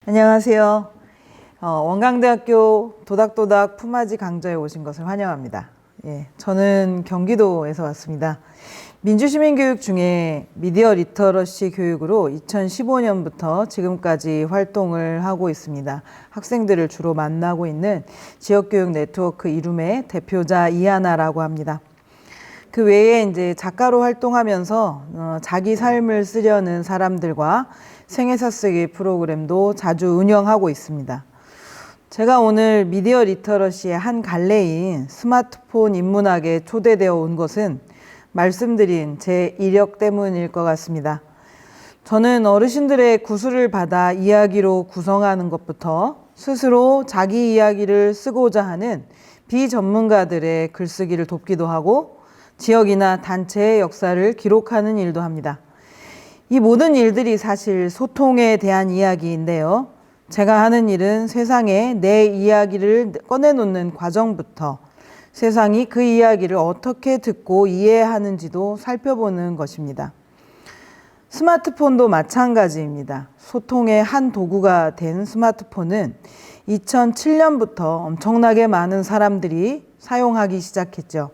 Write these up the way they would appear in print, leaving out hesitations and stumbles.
안녕하세요. 원광대학교 도닥도닥 품앗이 강좌에 오신 것을 환영합니다. 저는 경기도에서 왔습니다. 민주시민교육 중에 미디어 리터러시 교육으로 2015년부터 지금까지 활동을 하고 있습니다. 학생들을 주로 만나고 있는 지역교육 네트워크 이룸의 대표자 이하나라고 합니다. 그 외에 이제 작가로 활동하면서 자기 삶을 쓰려는 사람들과 생애사 쓰기 프로그램도 자주 운영하고 있습니다. 제가 오늘 미디어 리터러시의 한 갈래인 스마트폰 인문학에 초대되어 온 것은 말씀드린 제 이력 때문일 것 같습니다. 저는 어르신들의 구술을 받아 이야기로 구성하는 것부터 스스로 자기 이야기를 쓰고자 하는 비전문가들의 글쓰기를 돕기도 하고 지역이나 단체의 역사를 기록하는 일도 합니다. 이 모든 일들이 사실 소통에 대한 이야기인데요. 제가 하는 일은 세상에 내 이야기를 꺼내놓는 과정부터 세상이 그 이야기를 어떻게 듣고 이해하는지도 살펴보는 것입니다. 스마트폰도 마찬가지입니다. 소통의 한 도구가 된 스마트폰은 2007년부터 엄청나게 많은 사람들이 사용하기 시작했죠.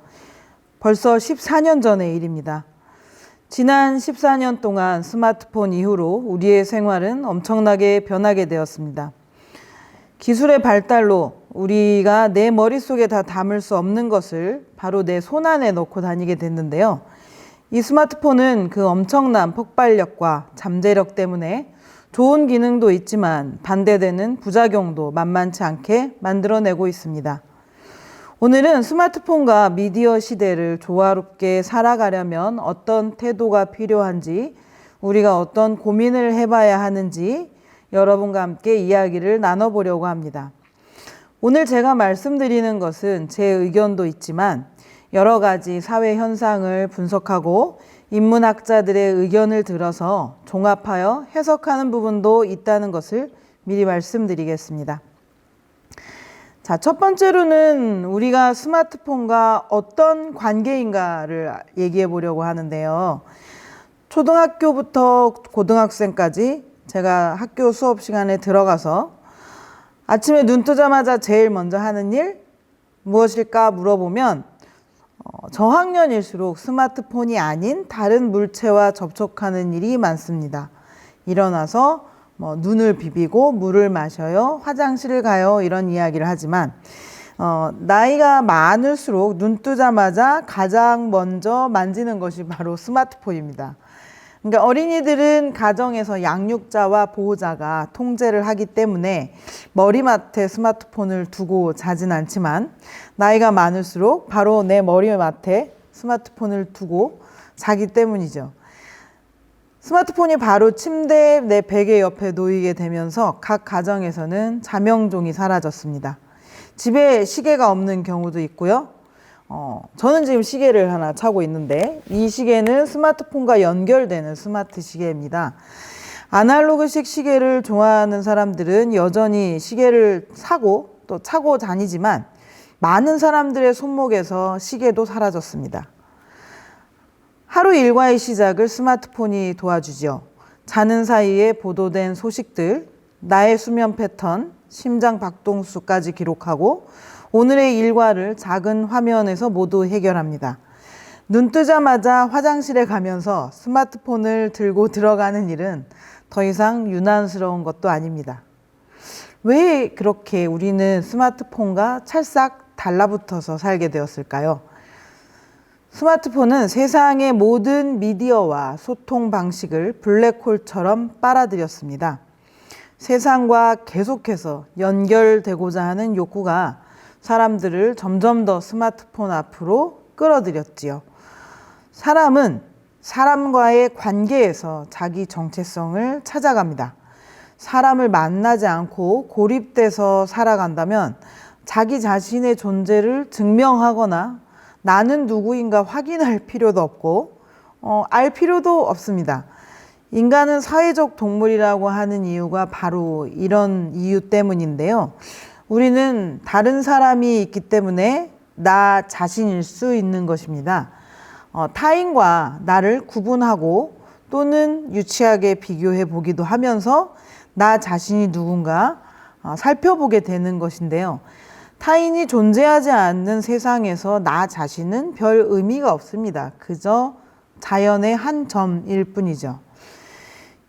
벌써 14년 전의 일입니다. 지난 14년 동안 스마트폰 이후로 우리의 생활은 엄청나게 변하게 되었습니다. 기술의 발달로 우리가 내 머릿속에 다 담을 수 없는 것을 바로 내 손 안에 넣고 다니게 됐는데요. 이 스마트폰은 그 엄청난 폭발력과 잠재력 때문에 좋은 기능도 있지만 반대되는 부작용도 만만치 않게 만들어내고 있습니다. 오늘은 스마트폰과 미디어 시대를 조화롭게 살아가려면 어떤 태도가 필요한지, 우리가 어떤 고민을 해봐야 하는지 여러분과 함께 이야기를 나눠보려고 합니다. 오늘 제가 말씀드리는 것은 제 의견도 있지만 여러 가지 사회 현상을 분석하고 인문학자들의 의견을 들어서 종합하여 해석하는 부분도 있다는 것을 미리 말씀드리겠습니다. 자, 첫 번째로는 우리가 스마트폰과 어떤 관계인가를 얘기해 보려고 하는데요. 초등학교부터 고등학생까지 제가 학교 수업 시간에 들어가서 아침에 눈 뜨자마자 제일 먼저 하는 일 무엇일까 물어보면 저학년일수록 스마트폰이 아닌 다른 물체와 접촉하는 일이 많습니다. 일어나서 눈을 비비고 물을 마셔요, 화장실을 가요, 이런 이야기를 하지만 나이가 많을수록 눈 뜨자마자 가장 먼저 만지는 것이 바로 스마트폰입니다. 그러니까 어린이들은 가정에서 양육자와 보호자가 통제를 하기 때문에 머리맡에 스마트폰을 두고 자진 않지만 나이가 많을수록 바로 내 머리맡에 스마트폰을 두고 자기 때문이죠. 스마트폰이 바로 침대 내 베개 옆에 놓이게 되면서 각 가정에서는 자명종이 사라졌습니다. 집에 시계가 없는 경우도 있고요. 저는 지금 시계를 하나 차고 있는데 이 시계는 스마트폰과 연결되는 스마트 시계입니다. 아날로그식 시계를 좋아하는 사람들은 여전히 시계를 사고 또 차고 다니지만 많은 사람들의 손목에서 시계도 사라졌습니다. 하루 일과의 시작을 스마트폰이 도와주죠. 자는 사이에 보도된 소식들, 나의 수면 패턴, 심장 박동수까지 기록하고 오늘의 일과를 작은 화면에서 모두 해결합니다. 눈 뜨자마자 화장실에 가면서 스마트폰을 들고 들어가는 일은 더 이상 유난스러운 것도 아닙니다. 왜 그렇게 우리는 스마트폰과 찰싹 달라붙어서 살게 되었을까요? 스마트폰은 세상의 모든 미디어와 소통 방식을 블랙홀처럼 빨아들였습니다. 세상과 계속해서 연결되고자 하는 욕구가 사람들을 점점 더 스마트폰 앞으로 끌어들였지요. 사람은 사람과의 관계에서 자기 정체성을 찾아갑니다. 사람을 만나지 않고 고립돼서 살아간다면 자기 자신의 존재를 증명하거나 나는 누구인가 확인할 필요도 없고 알 필요도 없습니다. 인간은 사회적 동물이라고 하는 이유가 바로 이런 이유 때문인데요. 우리는 다른 사람이 있기 때문에 나 자신일 수 있는 것입니다. 타인과 나를 구분하고 또는 유치하게 비교해 보기도 하면서 나 자신이 누군가 살펴보게 되는 것인데요. 타인이 존재하지 않는 세상에서 나 자신은 별 의미가 없습니다. 그저 자연의 한 점일 뿐이죠.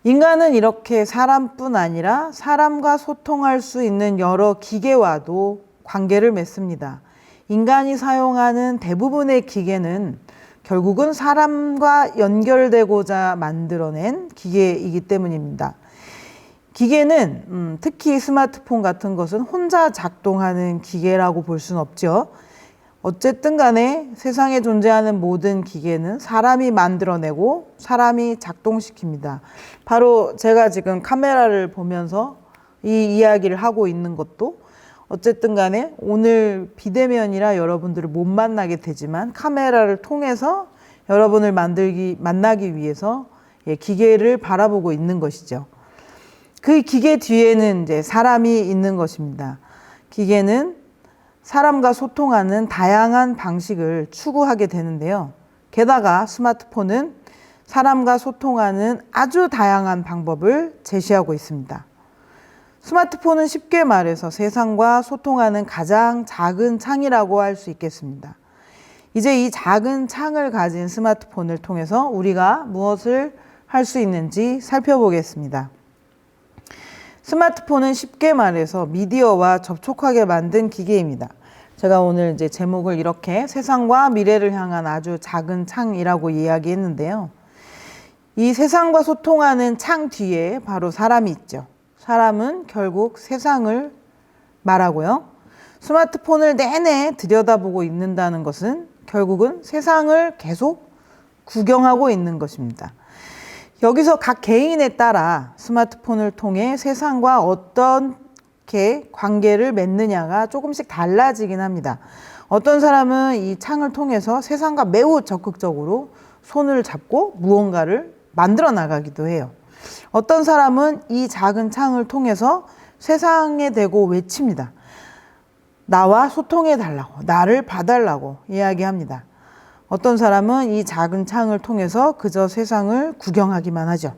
인간은 이렇게 사람뿐 아니라 사람과 소통할 수 있는 여러 기계와도 관계를 맺습니다. 인간이 사용하는 대부분의 기계는 결국은 사람과 연결되고자 만들어낸 기계이기 때문입니다. 기계는 특히 스마트폰 같은 것은 혼자 작동하는 기계라고 볼 수는 없죠. 어쨌든 간에 세상에 존재하는 모든 기계는 사람이 만들어내고 사람이 작동시킵니다. 바로 제가 지금 카메라를 보면서 이 이야기를 하고 있는 것도 어쨌든 간에 오늘 비대면이라 여러분들을 못 만나게 되지만 카메라를 통해서 여러분을 만나기 위해서 기계를 바라보고 있는 것이죠. 그 기계 뒤에는 이제 사람이 있는 것입니다. 기계는 사람과 소통하는 다양한 방식을 추구하게 되는데요. 게다가 스마트폰은 사람과 소통하는 아주 다양한 방법을 제시하고 있습니다. 스마트폰은 쉽게 말해서 세상과 소통하는 가장 작은 창이라고 할 수 있겠습니다. 이제 이 작은 창을 가진 스마트폰을 통해서 우리가 무엇을 할 수 있는지 살펴보겠습니다. 스마트폰은 쉽게 말해서 미디어와 접촉하게 만든 기계입니다. 제가 오늘 이제 제목을 이렇게 세상과 미래를 향한 아주 작은 창이라고 이야기했는데요. 이 세상과 소통하는 창 뒤에 바로 사람이 있죠. 사람은 결국 세상을 말하고요. 스마트폰을 내내 들여다보고 있는다는 것은 결국은 세상을 계속 구경하고 있는 것입니다. 여기서 각 개인에 따라 스마트폰을 통해 세상과 어떻게 관계를 맺느냐가 조금씩 달라지긴 합니다. 어떤 사람은 이 창을 통해서 세상과 매우 적극적으로 손을 잡고 무언가를 만들어 나가기도 해요. 어떤 사람은 이 작은 창을 통해서 세상에 대고 외칩니다. 나와 소통해 달라고, 나를 봐달라고 이야기합니다. 어떤 사람은 이 작은 창을 통해서 그저 세상을 구경하기만 하죠.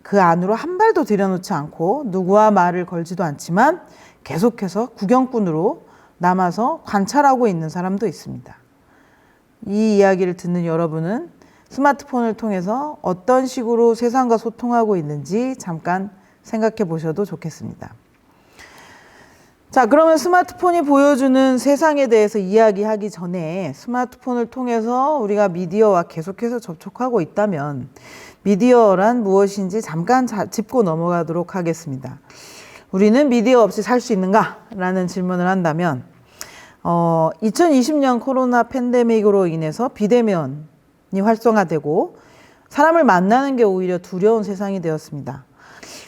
그 안으로 한 발도 들여놓지 않고 누구와 말을 걸지도 않지만 계속해서 구경꾼으로 남아서 관찰하고 있는 사람도 있습니다. 이 이야기를 듣는 여러분은 스마트폰을 통해서 어떤 식으로 세상과 소통하고 있는지 잠깐 생각해 보셔도 좋겠습니다. 자, 그러면 스마트폰이 보여주는 세상에 대해서 이야기하기 전에 스마트폰을 통해서 우리가 미디어와 계속해서 접촉하고 있다면 미디어란 무엇인지 잠깐 짚고 넘어가도록 하겠습니다. 우리는 미디어 없이 살 수 있는가? 라는 질문을 한다면 2020년 코로나 팬데믹으로 인해서 비대면이 활성화되고 사람을 만나는 게 오히려 두려운 세상이 되었습니다.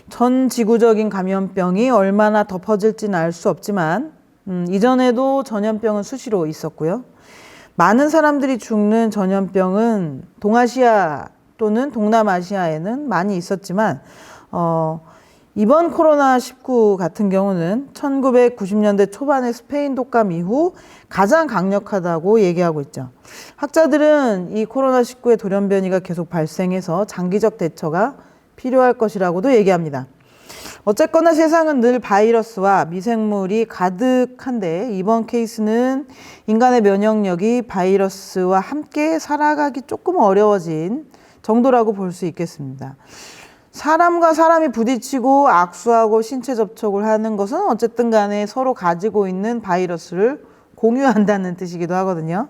전 지구적인 감염병이 얼마나 더 퍼질지는 알 수 없지만 이전에도 전염병은 수시로 있었고요. 많은 사람들이 죽는 전염병은 동아시아 또는 동남아시아에는 많이 있었지만 이번 코로나19 같은 경우는 1990년대 초반의 스페인 독감 이후 가장 강력하다고 얘기하고 있죠. 학자들은 이 코로나19의 돌연변이가 계속 발생해서 장기적 대처가 필요할 것이라고도 얘기합니다. 어쨌거나 세상은 늘 바이러스와 미생물이 가득한데 이번 케이스는 인간의 면역력이 바이러스와 함께 살아가기 조금 어려워진 정도라고 볼 수 있겠습니다. 사람과 사람이 부딪히고 악수하고 신체 접촉을 하는 것은 어쨌든 간에 서로 가지고 있는 바이러스를 공유한다는 뜻이기도 하거든요.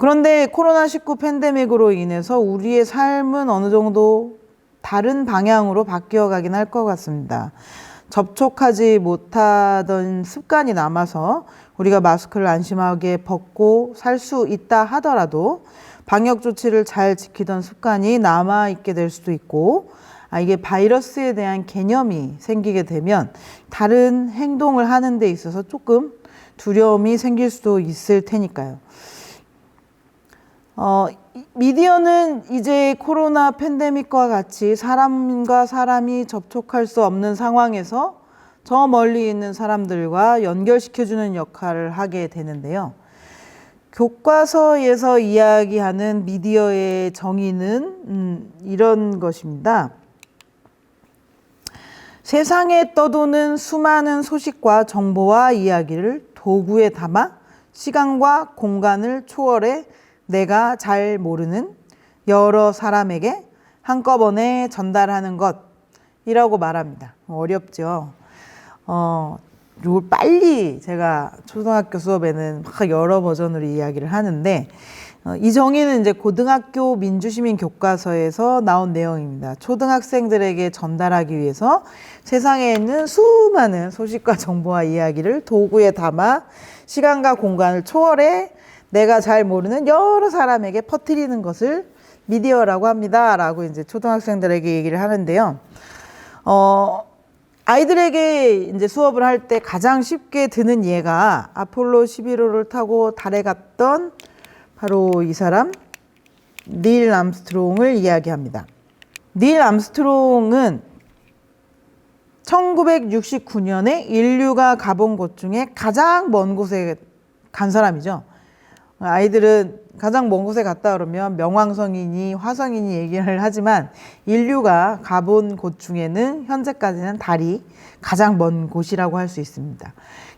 그런데 코로나19 팬데믹으로 인해서 우리의 삶은 어느 정도 다른 방향으로 바뀌어 가긴 할 것 같습니다. 접촉하지 못하던 습관이 남아서 우리가 마스크를 안심하게 벗고 살 수 있다 하더라도 방역 조치를 잘 지키던 습관이 남아있게 될 수도 있고 이게 바이러스에 대한 개념이 생기게 되면 다른 행동을 하는 데 있어서 조금 두려움이 생길 수도 있을 테니까요. 미디어는 이제 코로나 팬데믹과 같이 사람과 사람이 접촉할 수 없는 상황에서 저 멀리 있는 사람들과 연결시켜주는 역할을 하게 되는데요. 교과서에서 이야기하는 미디어의 정의는 이런 것입니다. 세상에 떠도는 수많은 소식과 정보와 이야기를 도구에 담아 시간과 공간을 초월해 내가 잘 모르는 여러 사람에게 한꺼번에 전달하는 것이라고 말합니다. 어렵죠. 이걸 빨리 제가 초등학교 수업에는 막 여러 버전으로 이야기를 하는데, 이 정의는 이제 고등학교 민주시민 교과서에서 나온 내용입니다. 초등학생들에게 전달하기 위해서 세상에 있는 수많은 소식과 정보와 이야기를 도구에 담아 시간과 공간을 초월해 내가 잘 모르는 여러 사람에게 퍼뜨리는 것을 미디어라고 합니다. 라고 이제 초등학생들에게 얘기를 하는데요. 아이들에게 이제 수업을 할 때 가장 쉽게 드는 예가 아폴로 11호를 타고 달에 갔던 바로 이 사람, 닐 암스트롱을 이야기합니다. 닐 암스트롱은 1969년에 인류가 가본 곳 중에 가장 먼 곳에 간 사람이죠. 아이들은 가장 먼 곳에 갔다 그러면 명왕성이니 화성이니 얘기를 하지만 인류가 가본 곳 중에는 현재까지는 달이 가장 먼 곳이라고 할 수 있습니다.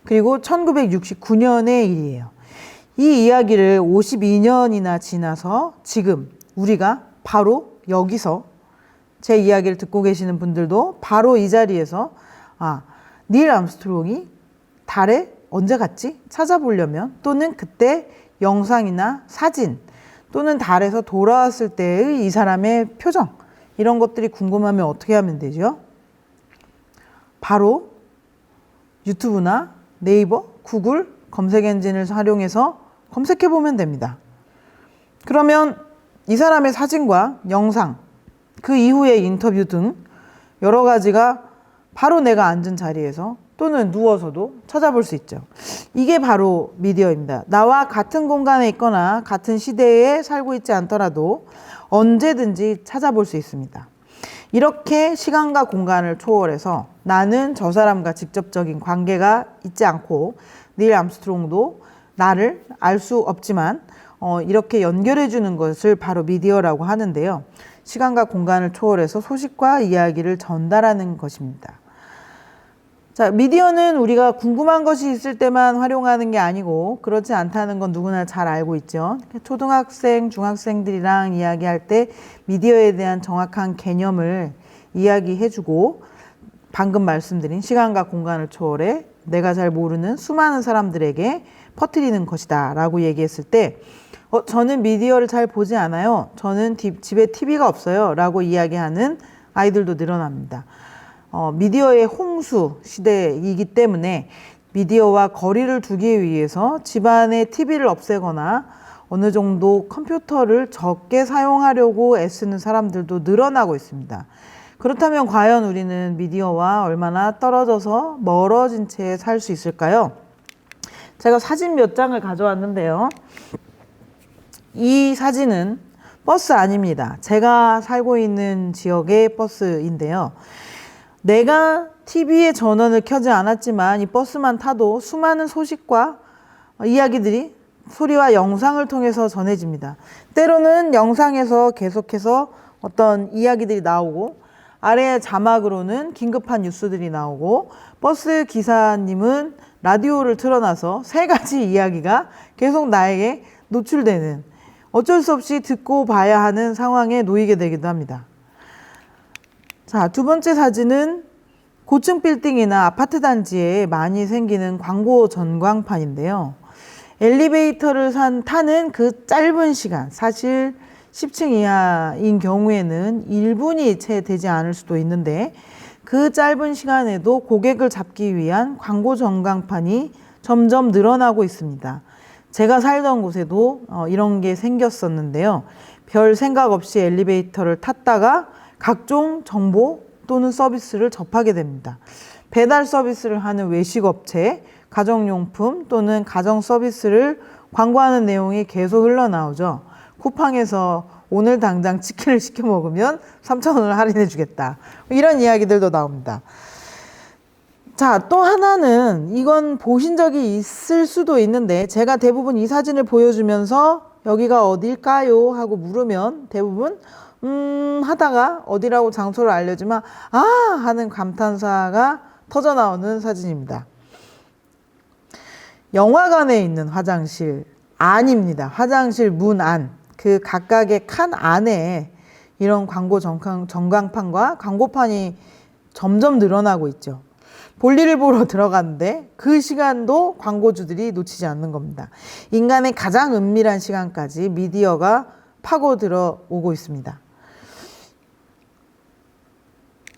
그리고 1969년의 일이에요. 이 이야기를 52년이나 지나서 지금 우리가 바로 여기서 제 이야기를 듣고 계시는 분들도 바로 이 자리에서 닐 암스트롱이 달에 언제 갔지? 찾아보려면, 또는 그때 영상이나 사진, 또는 달에서 돌아왔을 때의 이 사람의 표정, 이런 것들이 궁금하면 어떻게 하면 되죠? 바로 유튜브나 네이버, 구글 검색 엔진을 활용해서 검색해 보면 됩니다. 그러면 이 사람의 사진과 영상, 그 이후의 인터뷰 등 여러 가지가 바로 내가 앉은 자리에서 또는 누워서도 찾아볼 수 있죠. 이게 바로 미디어입니다. 나와 같은 공간에 있거나 같은 시대에 살고 있지 않더라도 언제든지 찾아볼 수 있습니다. 이렇게 시간과 공간을 초월해서 나는 저 사람과 직접적인 관계가 있지 않고 닐 암스트롱도 나를 알 수 없지만 이렇게 연결해 주는 것을 바로 미디어라고 하는데요. 시간과 공간을 초월해서 소식과 이야기를 전달하는 것입니다. 자, 미디어는 우리가 궁금한 것이 있을 때만 활용하는 게 아니고 그렇지 않다는 건 누구나 잘 알고 있죠. 초등학생, 중학생들이랑 이야기할 때 미디어에 대한 정확한 개념을 이야기해주고 방금 말씀드린 시간과 공간을 초월해 내가 잘 모르는 수많은 사람들에게 퍼뜨리는 것이다 라고 얘기했을 때 저는 미디어를 잘 보지 않아요. 저는 집에 TV가 없어요 라고 이야기하는 아이들도 늘어납니다. 미디어의 홍수 시대이기 때문에 미디어와 거리를 두기 위해서 집안에 TV를 없애거나 어느 정도 컴퓨터를 적게 사용하려고 애쓰는 사람들도 늘어나고 있습니다. 그렇다면 과연 우리는 미디어와 얼마나 떨어져서 멀어진 채 살 수 있을까요? 제가 사진 몇 장을 가져왔는데요. 이 사진은 버스 아닙니다. 제가 살고 있는 지역의 버스인데요. 내가 TV에 전원을 켜지 않았지만 이 버스만 타도 수많은 소식과 이야기들이 소리와 영상을 통해서 전해집니다. 때로는 영상에서 계속해서 어떤 이야기들이 나오고 아래 자막으로는 긴급한 뉴스들이 나오고 버스 기사님은 라디오를 틀어놔서 세 가지 이야기가 계속 나에게 노출되는, 어쩔 수 없이 듣고 봐야 하는 상황에 놓이게 되기도 합니다. 자, 두 번째 사진은 고층 빌딩이나 아파트 단지에 많이 생기는 광고 전광판인데요. 엘리베이터를 타는 그 짧은 시간, 사실 10층 이하인 경우에는 1분이 채 되지 않을 수도 있는데 그 짧은 시간에도 고객을 잡기 위한 광고 전광판이 점점 늘어나고 있습니다. 제가 살던 곳에도 이런 게 생겼었는데요. 별 생각 없이 엘리베이터를 탔다가 각종 정보 또는 서비스를 접하게 됩니다. 배달 서비스를 하는 외식업체, 가정용품 또는 가정 서비스를 광고하는 내용이 계속 흘러나오죠. 쿠팡에서 오늘 당장 치킨을 시켜 먹으면 3,000원을 할인해 주겠다. 이런 이야기들도 나옵니다. 자, 또 하나는 이건 보신 적이 있을 수도 있는데 제가 대부분 이 사진을 보여주면서 여기가 어딜까요? 하고 물으면 대부분 하다가 어디라고 장소를 알려주면 아 하는 감탄사가 터져 나오는 사진입니다. 영화관에 있는 화장실 안입니다. 화장실 문 안, 그 각각의 칸 안에 이런 광고 전광판과 광고판이 점점 늘어나고 있죠. 볼일을 보러 들어갔는데 그 시간도 광고주들이 놓치지 않는 겁니다. 인간의 가장 은밀한 시간까지 미디어가 파고 들어오고 있습니다.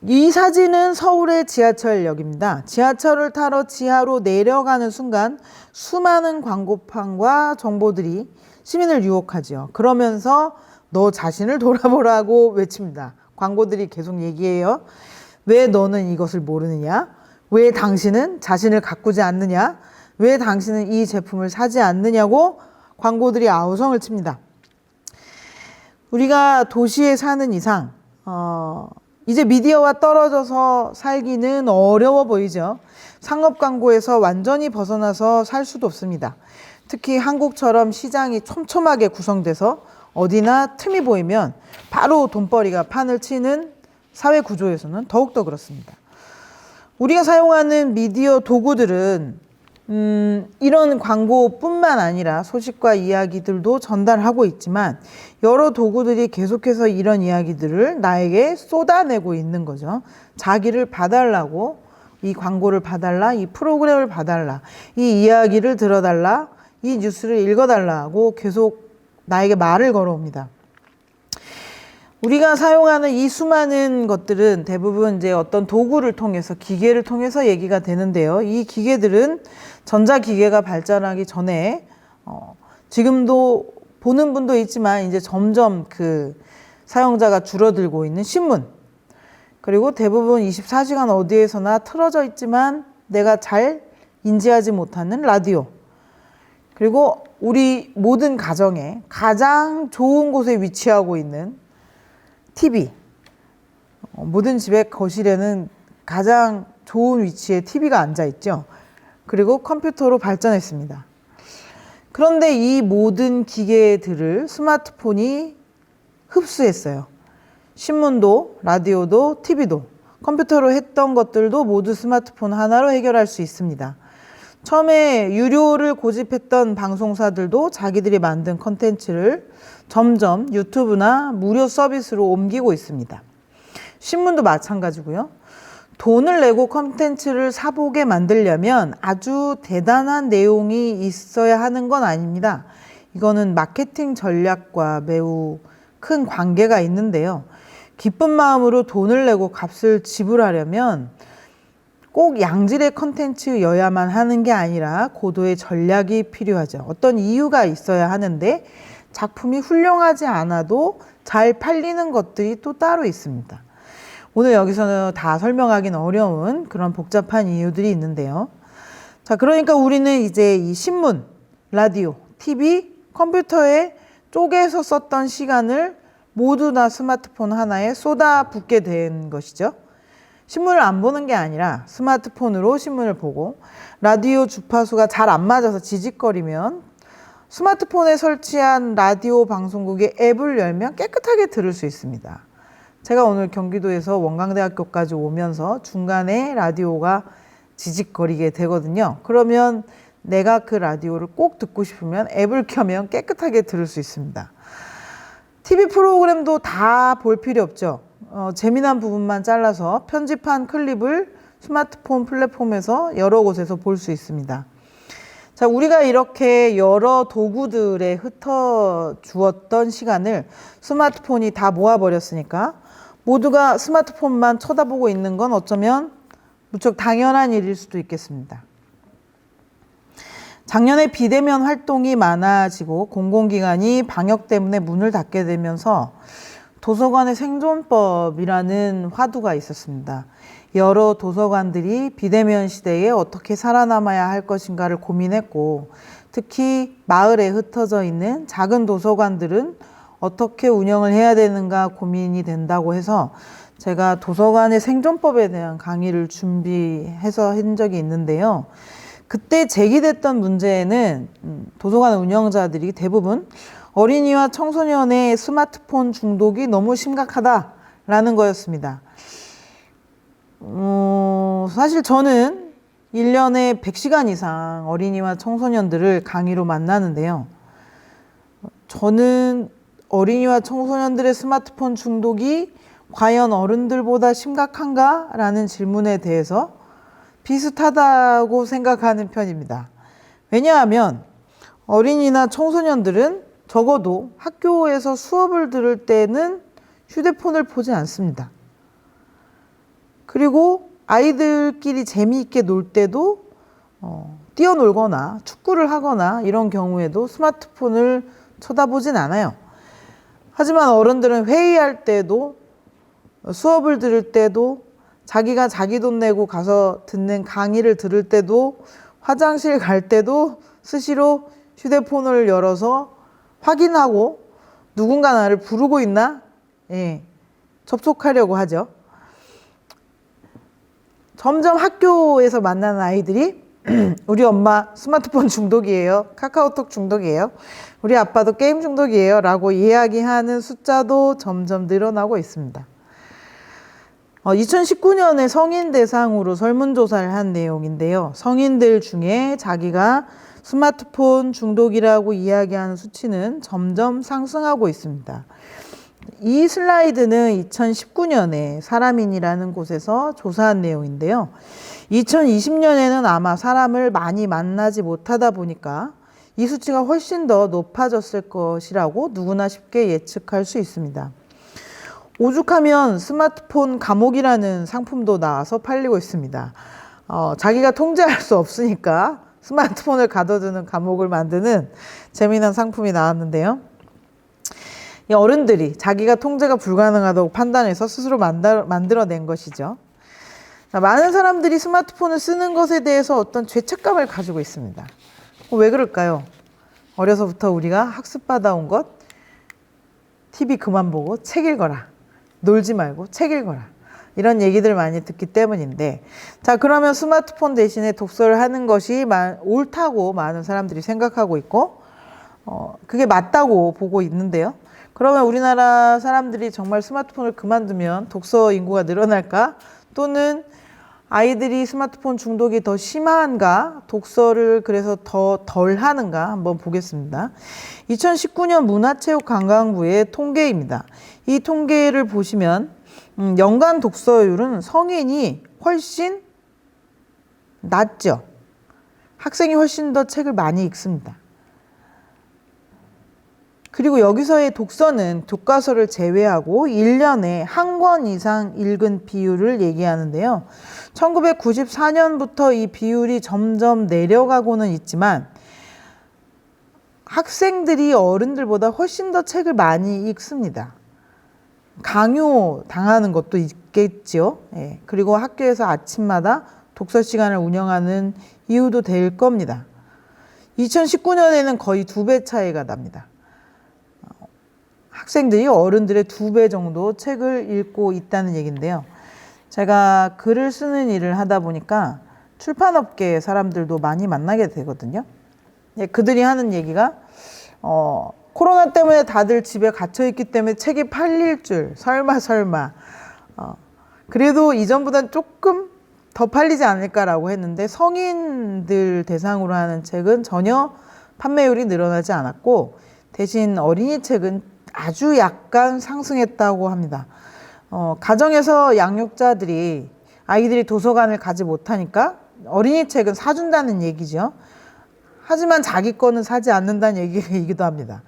이 사진은 서울의 지하철역입니다. 지하철을 타러 지하로 내려가는 순간 수많은 광고판과 정보들이 시민을 유혹하죠. 그러면서 너 자신을 돌아보라고 외칩니다. 광고들이 계속 얘기해요. 왜 너는 이것을 모르느냐? 왜 당신은 자신을 가꾸지 않느냐? 왜 당신은 이 제품을 사지 않느냐고 광고들이 아우성을 칩니다. 우리가 도시에 사는 이상 이제 미디어와 떨어져서 살기는 어려워 보이죠. 상업 광고에서 완전히 벗어나서 살 수도 없습니다. 특히 한국처럼 시장이 촘촘하게 구성돼서 어디나 틈이 보이면 바로 돈벌이가 판을 치는 사회 구조에서는 더욱더 그렇습니다. 우리가 사용하는 미디어 도구들은 이런 광고뿐만 아니라 소식과 이야기들도 전달하고 있지만 여러 도구들이 계속해서 이런 이야기들을 나에게 쏟아내고 있는 거죠. 자기를 봐달라고, 이 광고를 봐달라, 이 프로그램을 봐달라, 이 이야기를 들어달라, 이 뉴스를 읽어달라고 계속 나에게 말을 걸어옵니다. 우리가 사용하는 이 수많은 것들은 대부분 이제 어떤 도구를 통해서, 기계를 통해서 얘기가 되는데요. 이 기계들은 전자기계가 발전하기 전에 지금도 보는 분도 있지만 이제 점점 그 사용자가 줄어들고 있는 신문, 그리고 대부분 24시간 어디에서나 틀어져 있지만 내가 잘 인지하지 못하는 라디오, 그리고 우리 모든 가정에 가장 좋은 곳에 위치하고 있는 TV. 모든 집의 거실에는 가장 좋은 위치에 TV가 앉아 있죠. 그리고 컴퓨터로 발전했습니다. 그런데 이 모든 기계들을 스마트폰이 흡수했어요. 신문도, 라디오도, TV도, 컴퓨터로 했던 것들도 모두 스마트폰 하나로 해결할 수 있습니다. 처음에 유료를 고집했던 방송사들도 자기들이 만든 컨텐츠를 점점 유튜브나 무료 서비스로 옮기고 있습니다. 신문도 마찬가지고요. 돈을 내고 컨텐츠를 사보게 만들려면 아주 대단한 내용이 있어야 하는 건 아닙니다. 이거는 마케팅 전략과 매우 큰 관계가 있는데요. 기쁜 마음으로 돈을 내고 값을 지불하려면 꼭 양질의 컨텐츠여야만 하는 게 아니라 고도의 전략이 필요하죠. 어떤 이유가 있어야 하는데 작품이 훌륭하지 않아도 잘 팔리는 것들이 또 따로 있습니다. 오늘 여기서는 다 설명하기는 어려운 그런 복잡한 이유들이 있는데요. 자, 그러니까 우리는 이제 이 신문, 라디오, TV, 컴퓨터에 쪼개서 썼던 시간을 모두 다 스마트폰 하나에 쏟아붓게 된 것이죠. 신문을 안 보는 게 아니라 스마트폰으로 신문을 보고, 라디오 주파수가 잘 안 맞아서 지직거리면 스마트폰에 설치한 라디오 방송국의 앱을 열면 깨끗하게 들을 수 있습니다. 제가 오늘 경기도에서 원광대학교까지 오면서 중간에 라디오가 지직거리게 되거든요. 그러면 내가 그 라디오를 꼭 듣고 싶으면 앱을 켜면 깨끗하게 들을 수 있습니다. TV 프로그램도 다 볼 필요 없죠. 재미난 부분만 잘라서 편집한 클립을 스마트폰 플랫폼에서 여러 곳에서 볼 수 있습니다. 자, 우리가 이렇게 여러 도구들에 흩어주었던 시간을 스마트폰이 다 모아버렸으니까 모두가 스마트폰만 쳐다보고 있는 건 어쩌면 무척 당연한 일일 수도 있겠습니다. 작년에 비대면 활동이 많아지고 공공기관이 방역 때문에 문을 닫게 되면서 도서관의 생존법이라는 화두가 있었습니다. 여러 도서관들이 비대면 시대에 어떻게 살아남아야 할 것인가를 고민했고, 특히 마을에 흩어져 있는 작은 도서관들은 어떻게 운영을 해야 되는가 고민이 된다고 해서 제가 도서관의 생존법에 대한 강의를 준비해서 한 적이 있는데요. 그때 제기됐던 문제는 도서관 운영자들이 대부분 어린이와 청소년의 스마트폰 중독이 너무 심각하다라는 거였습니다. 사실 저는 1년에 100시간 이상 어린이와 청소년들을 강의로 만나는데요. 저는 어린이와 청소년들의 스마트폰 중독이 과연 어른들보다 심각한가? 라는 질문에 대해서 비슷하다고 생각하는 편입니다. 왜냐하면 어린이나 청소년들은 적어도 학교에서 수업을 들을 때는 휴대폰을 보지 않습니다. 그리고 아이들끼리 재미있게 놀 때도 뛰어놀거나 축구를 하거나 이런 경우에도 스마트폰을 쳐다보진 않아요. 하지만 어른들은 회의할 때도 수업을 들을 때도 자기가 자기 돈 내고 가서 듣는 강의를 들을 때도 화장실 갈 때도 수시로 휴대폰을 열어서 확인하고 누군가 나를 부르고 있나? 접촉하려고 하죠. 점점 학교에서 만나는 아이들이 우리 엄마 스마트폰 중독이에요. 카카오톡 중독이에요. 우리 아빠도 게임 중독이에요. 라고 이야기하는 숫자도 점점 늘어나고 있습니다. 2019년에 성인 대상으로 설문조사를 한 내용인데요. 성인들 중에 자기가 스마트폰 중독이라고 이야기하는 수치는 점점 상승하고 있습니다. 이 슬라이드는 2019년에 사람인이라는 곳에서 조사한 내용인데요. 2020년에는 아마 사람을 많이 만나지 못하다 보니까 이 수치가 훨씬 더 높아졌을 것이라고 누구나 쉽게 예측할 수 있습니다. 오죽하면 스마트폰 감옥이라는 상품도 나와서 팔리고 있습니다. 자기가 통제할 수 없으니까 스마트폰을 가둬두는 감옥을 만드는 재미난 상품이 나왔는데요. 이 어른들이 자기가 통제가 불가능하다고 판단해서 스스로 만들어낸 것이죠. 많은 사람들이 스마트폰을 쓰는 것에 대해서 어떤 죄책감을 가지고 있습니다. 왜 그럴까요? 어려서부터 우리가 학습받아온 것, TV 그만 보고 책 읽어라. 놀지 말고 책 읽어라. 이런 얘기들 많이 듣기 때문인데, 자, 그러면 스마트폰 대신에 독서를 하는 것이 옳다고 많은 사람들이 생각하고 있고, 그게 맞다고 보고 있는데요. 그러면 우리나라 사람들이 정말 스마트폰을 그만두면 독서 인구가 늘어날까? 또는 아이들이 스마트폰 중독이 더 심한가? 독서를 그래서 더 덜 하는가? 한번 보겠습니다. 2019년 문화체육관광부의 통계입니다. 이 통계를 보시면 연간 독서율은 성인이 훨씬 낮죠. 학생이 훨씬 더 책을 많이 읽습니다. 그리고 여기서의 독서는 교과서를 제외하고 1년에 한 권 이상 읽은 비율을 얘기하는데요. 1994년부터 이 비율이 점점 내려가고는 있지만 학생들이 어른들보다 훨씬 더 책을 많이 읽습니다. 강요 당하는 것도 있겠죠. 그리고 학교에서 아침마다 독서 시간을 운영하는 이유도 될 겁니다. 2019년에는 거의 2배 차이가 납니다. 학생들이 어른들의 2배 정도 책을 읽고 있다는 얘기인데요. 제가 글을 쓰는 일을 하다 보니까 출판업계 사람들도 많이 만나게 되거든요. 그들이 하는 얘기가 코로나 때문에 다들 집에 갇혀있기 때문에 책이 팔릴 줄 설마 그래도 이전보다는 조금 더 팔리지 않을까라고 했는데 성인들 대상으로 하는 책은 전혀 판매율이 늘어나지 않았고 대신 어린이 책은 아주 약간 상승했다고 합니다. 가정에서 양육자들이 아이들이 도서관을 가지 못하니까 어린이 책은 사준다는 얘기죠. 하지만 자기 거는 사지 않는다는 얘기이기도 합니다.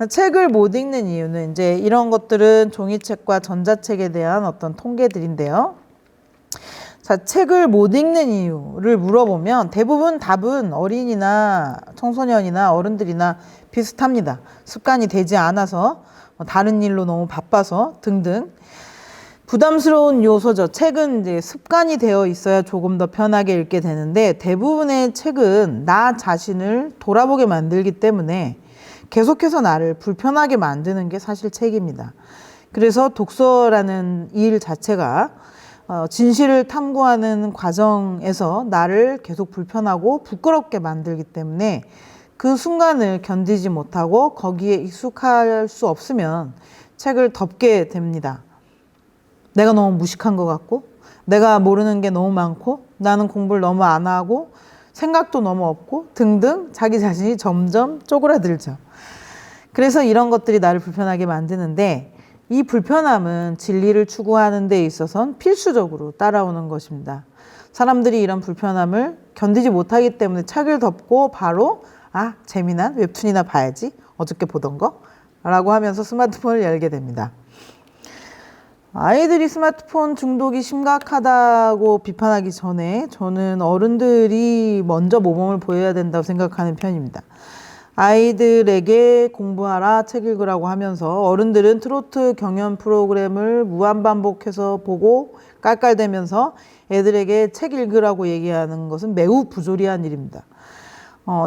책을 못 읽는 이유는 이제 이런 것들은 종이책과 전자책에 대한 어떤 통계들인데요. 자, 책을 못 읽는 이유를 물어보면 대부분 답은 어린이나 청소년이나 어른들이나 비슷합니다. 습관이 되지 않아서, 다른 일로 너무 바빠서 등등. 부담스러운 요소죠. 책은 이제 습관이 되어 있어야 조금 더 편하게 읽게 되는데 대부분의 책은 나 자신을 돌아보게 만들기 때문에 계속해서 나를 불편하게 만드는 게 사실 책입니다. 그래서 독서라는 일 자체가 진실을 탐구하는 과정에서 나를 계속 불편하고 부끄럽게 만들기 때문에 그 순간을 견디지 못하고 거기에 익숙할 수 없으면 책을 덮게 됩니다. 내가 너무 무식한 것 같고, 내가 모르는 게 너무 많고, 나는 공부를 너무 안 하고, 생각도 너무 없고 등등 자기 자신이 점점 쪼그라들죠. 그래서 이런 것들이 나를 불편하게 만드는데, 이 불편함은 진리를 추구하는 데 있어서는 필수적으로 따라오는 것입니다. 사람들이 이런 불편함을 견디지 못하기 때문에 책을 덮고 바로 재미난 웹툰이나 봐야지, 어저께 보던 거 라고 하면서 스마트폰을 열게 됩니다. 아이들이 스마트폰 중독이 심각하다고 비판하기 전에 저는 어른들이 먼저 모범을 보여야 된다고 생각하는 편입니다. 아이들에게 공부하라, 책 읽으라고 하면서 어른들은 트로트 경연 프로그램을 무한반복해서 보고 깔깔대면서 애들에게 책 읽으라고 얘기하는 것은 매우 부조리한 일입니다.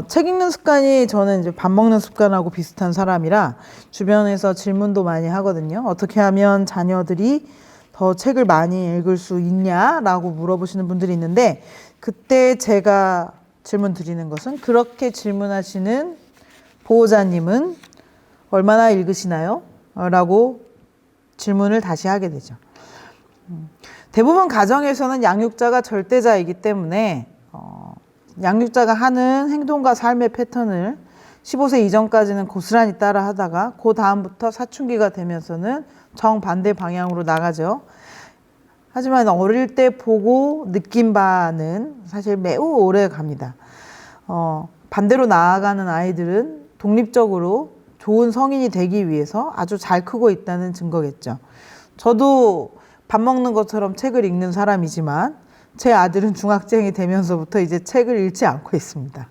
책 읽는 습관이 저는 이제 밥 먹는 습관하고 비슷한 사람이라 주변에서 질문도 많이 하거든요. 어떻게 하면 자녀들이 더 책을 많이 읽을 수 있냐라고 물어보시는 분들이 있는데, 그때 제가 질문 드리는 것은, 그렇게 질문하시는 보호자님은 얼마나 읽으시나요? 라고 질문을 다시 하게 되죠. 대부분 가정에서는 양육자가 절대자이기 때문에 양육자가 하는 행동과 삶의 패턴을 15세 이전까지는 고스란히 따라 하다가 그 다음부터 사춘기가 되면서는 정반대 방향으로 나가죠. 하지만 어릴 때 보고 느낀 바는 사실 매우 오래 갑니다. 반대로 나아가는 아이들은 독립적으로 좋은 성인이 되기 위해서 아주 잘 크고 있다는 증거겠죠. 저도 밥 먹는 것처럼 책을 읽는 사람이지만 제 아들은 중학생이 되면서부터 이제 책을 읽지 않고 있습니다.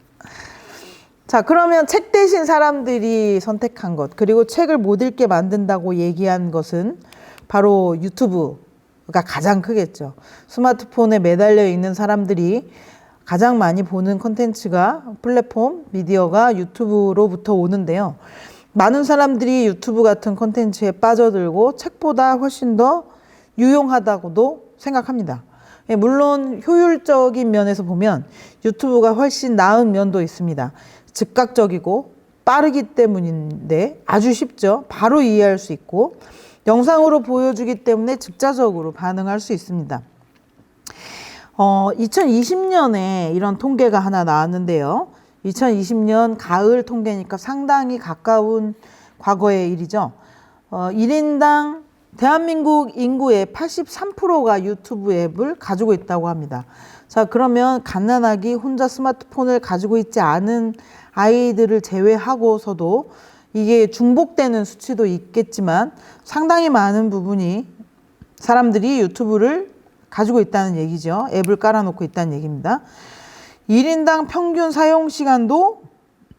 자, 그러면 책 대신 사람들이 선택한 것, 그리고 책을 못 읽게 만든다고 얘기한 것은 바로 유튜브가 가장 크겠죠. 스마트폰에 매달려 있는 사람들이 가장 많이 보는 콘텐츠가, 플랫폼, 미디어가 유튜브로부터 오는데요. 많은 사람들이 유튜브 같은 콘텐츠에 빠져들고 책보다 훨씬 더 유용하다고도 생각합니다. 물론 효율적인 면에서 보면 유튜브가 훨씬 나은 면도 있습니다. 즉각적이고 빠르기 때문인데 아주 쉽죠. 바로 이해할 수 있고 영상으로 보여주기 때문에 즉자적으로 반응할 수 있습니다. 2020년에 이런 통계가 하나 나왔는데요. 2020년 가을 통계니까 상당히 가까운 과거의 일이죠. 1인당 대한민국 인구의 83%가 유튜브 앱을 가지고 있다고 합니다. 자, 그러면 갓난아기 혼자 스마트폰을 가지고 있지 않은 아이들을 제외하고서도 이게 중복되는 수치도 있겠지만 상당히 많은 부분이 사람들이 유튜브를 가지고 있다는 얘기죠. 앱을 깔아놓고 있다는 얘기입니다. 1인당 평균 사용 시간도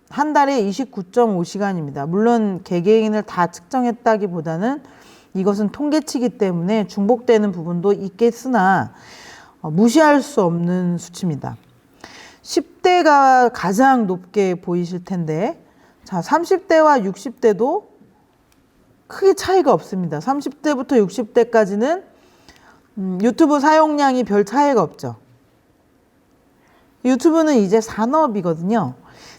한 달에 29.5시간입니다. 물론 개개인을 다 측정했다기보다는 이것은 통계치기 때문에 중복되는 부분도 있겠으나 무시할 수 없는 수치입니다. 10대가 가장 높게 보이실 텐데, 자, 30대와 60대도 크게 차이가 없습니다. 30대부터 60대까지는 유튜브 사용량이 별 차이가 없죠. 유튜브는 이제 산업이거든요.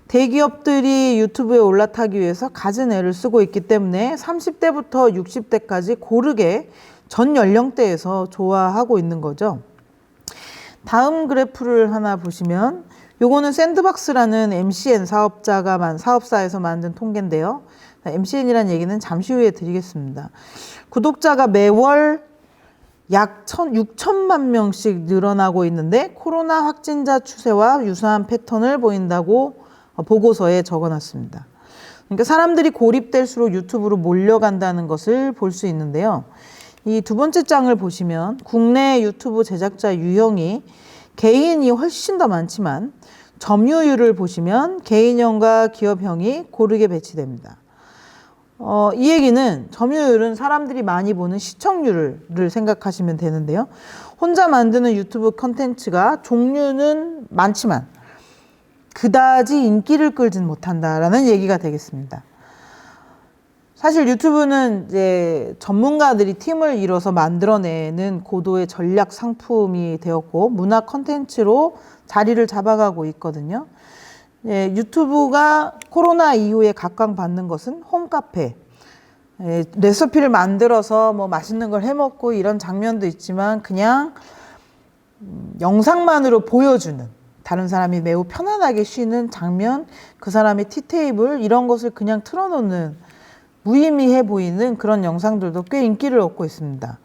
대기업들이 유튜브에 올라타기 위해서 갖은 애를 쓰고 있기 때문에 30대부터 60대까지 고르게 전 연령대에서 좋아하고 있는 거죠. 다음 그래프를 하나 보시면 요거는 샌드박스라는 MCN 사업사에서 만든 통계인데요. MCN이라는 얘기는 잠시 후에 드리겠습니다. 구독자가 매월 약 6천만 명씩 늘어나고 있는데 코로나 확진자 추세와 유사한 패턴을 보인다고 보고서에 적어놨습니다. 그러니까 사람들이 고립될수록 유튜브로 몰려간다는 것을 볼 수 있는데요. 이 두 번째 장을 보시면 국내 유튜브 제작자 유형이 개인이 훨씬 더 많지만 점유율을 보시면 개인형과 기업형이 고르게 배치됩니다. 이 얘기는 점유율은 사람들이 많이 보는 시청률을 생각하시면 되는데요. 혼자 만드는 유튜브 컨텐츠가 종류는 많지만 그다지 인기를 끌진 못한다라는 얘기가 되겠습니다. 사실 유튜브는 이제 전문가들이 팀을 이뤄서 만들어내는 고도의 전략 상품이 되었고 문화 컨텐츠로 자리를 잡아가고 있거든요. 예, 유튜브가 코로나 이후에 각광받는 것은 홈카페. 예, 레시피를 만들어서 뭐 맛있는 걸 해먹고 이런 장면도 있지만 그냥 영상만으로 보여주는, 다른 사람이 매우 편안하게 쉬는 장면, 그 사람의 티테이블 이런 것을 그냥 틀어놓는 무의미해 보이는 그런 영상들도 꽤 인기를 얻고 있습니다.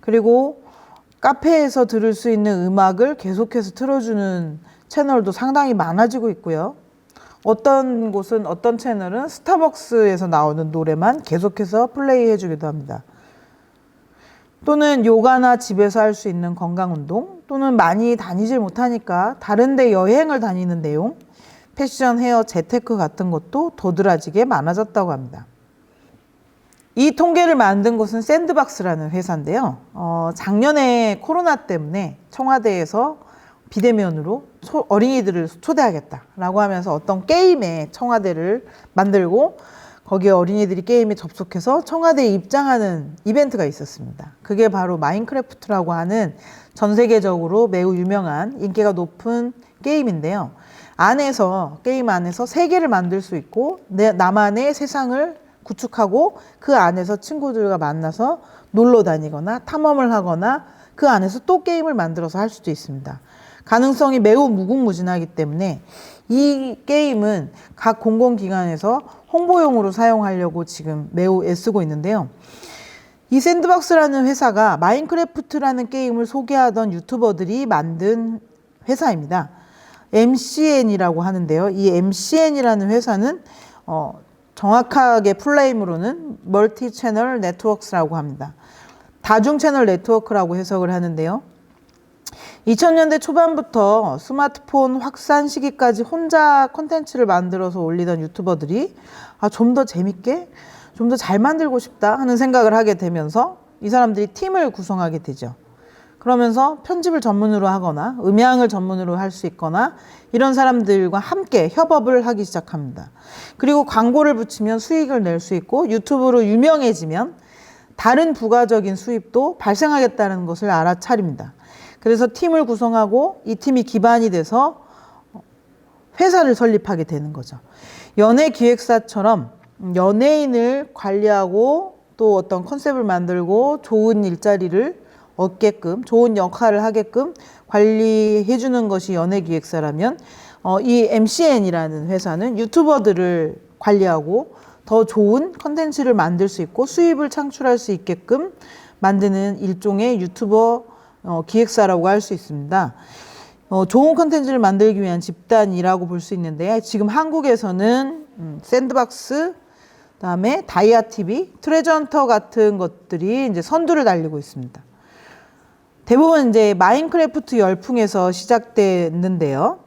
그리고 카페에서 들을 수 있는 음악을 계속해서 틀어주는 채널도 상당히 많아지고 있고요. 어떤 곳은, 어떤 채널은 스타벅스에서 나오는 노래만 계속해서 플레이해 주기도 합니다. 또는 요가나 집에서 할 수 있는 건강운동, 또는 많이 다니질 못하니까 다른 데 여행을 다니는 내용, 패션, 헤어, 재테크 같은 것도 도드라지게 많아졌다고 합니다. 이 통계를 만든 곳은 샌드박스라는 회사인데요. 작년에 코로나 때문에 청와대에서 비대면으로 어린이들을 초대하겠다라고 하면서 어떤 게임에 청와대를 만들고 거기에 어린이들이 게임에 접속해서 청와대에 입장하는 이벤트가 있었습니다. 그게 바로 마인크래프트라고 하는 전 세계적으로 매우 유명한 인기가 높은 게임인데요. 게임 안에서 세계를 만들 수 있고 나만의 세상을 구축하고 그 안에서 친구들과 만나서 놀러 다니거나 탐험을 하거나 그 안에서 또 게임을 만들어서 할 수도 있습니다. 가능성이 매우 무궁무진하기 때문에 이 게임은 각 공공기관에서 홍보용으로 사용하려고 지금 매우 애쓰고 있는데요. 이 샌드박스라는 회사가 마인크래프트라는 게임을 소개하던 유튜버들이 만든 회사입니다. MCN이라고 하는데요. 이 MCN이라는 회사는 정확하게 풀네임으로는 멀티 채널 네트워크라고 합니다. 다중 채널 네트워크라고 해석을 하는데요. 2000년대 초반부터 스마트폰 확산 시기까지 혼자 콘텐츠를 만들어서 올리던 유튜버들이 좀 더 재밌게, 좀 더 잘 만들고 싶다 하는 생각을 하게 되면서 이 사람들이 팀을 구성하게 되죠. 그러면서 편집을 전문으로 하거나 음향을 전문으로 할 수 있거나 이런 사람들과 함께 협업을 하기 시작합니다. 그리고 광고를 붙이면 수익을 낼 수 있고 유튜브로 유명해지면 다른 부가적인 수입도 발생하겠다는 것을 알아차립니다. 그래서 팀을 구성하고 이 팀이 기반이 돼서 회사를 설립하게 되는 거죠. 연예기획사처럼 연예인을 관리하고 또 어떤 컨셉을 만들고 좋은 일자리를 얻게끔, 좋은 역할을 하게끔 관리해 주는 것이 연예기획사라면 이 MCN이라는 회사는 유튜버들을 관리하고 더 좋은 컨텐츠를 만들 수 있고 수입을 창출할 수 있게끔 만드는 일종의 유튜버 기획사라고 할 수 있습니다. 좋은 컨텐츠를 만들기 위한 집단이라고 볼 수 있는데 지금 한국에서는 샌드박스, 그다음에 다이아TV, 트레저헌터 같은 것들이 이제 선두를 달리고 있습니다. 대부분 이제 마인크래프트 열풍에서 시작됐는데요.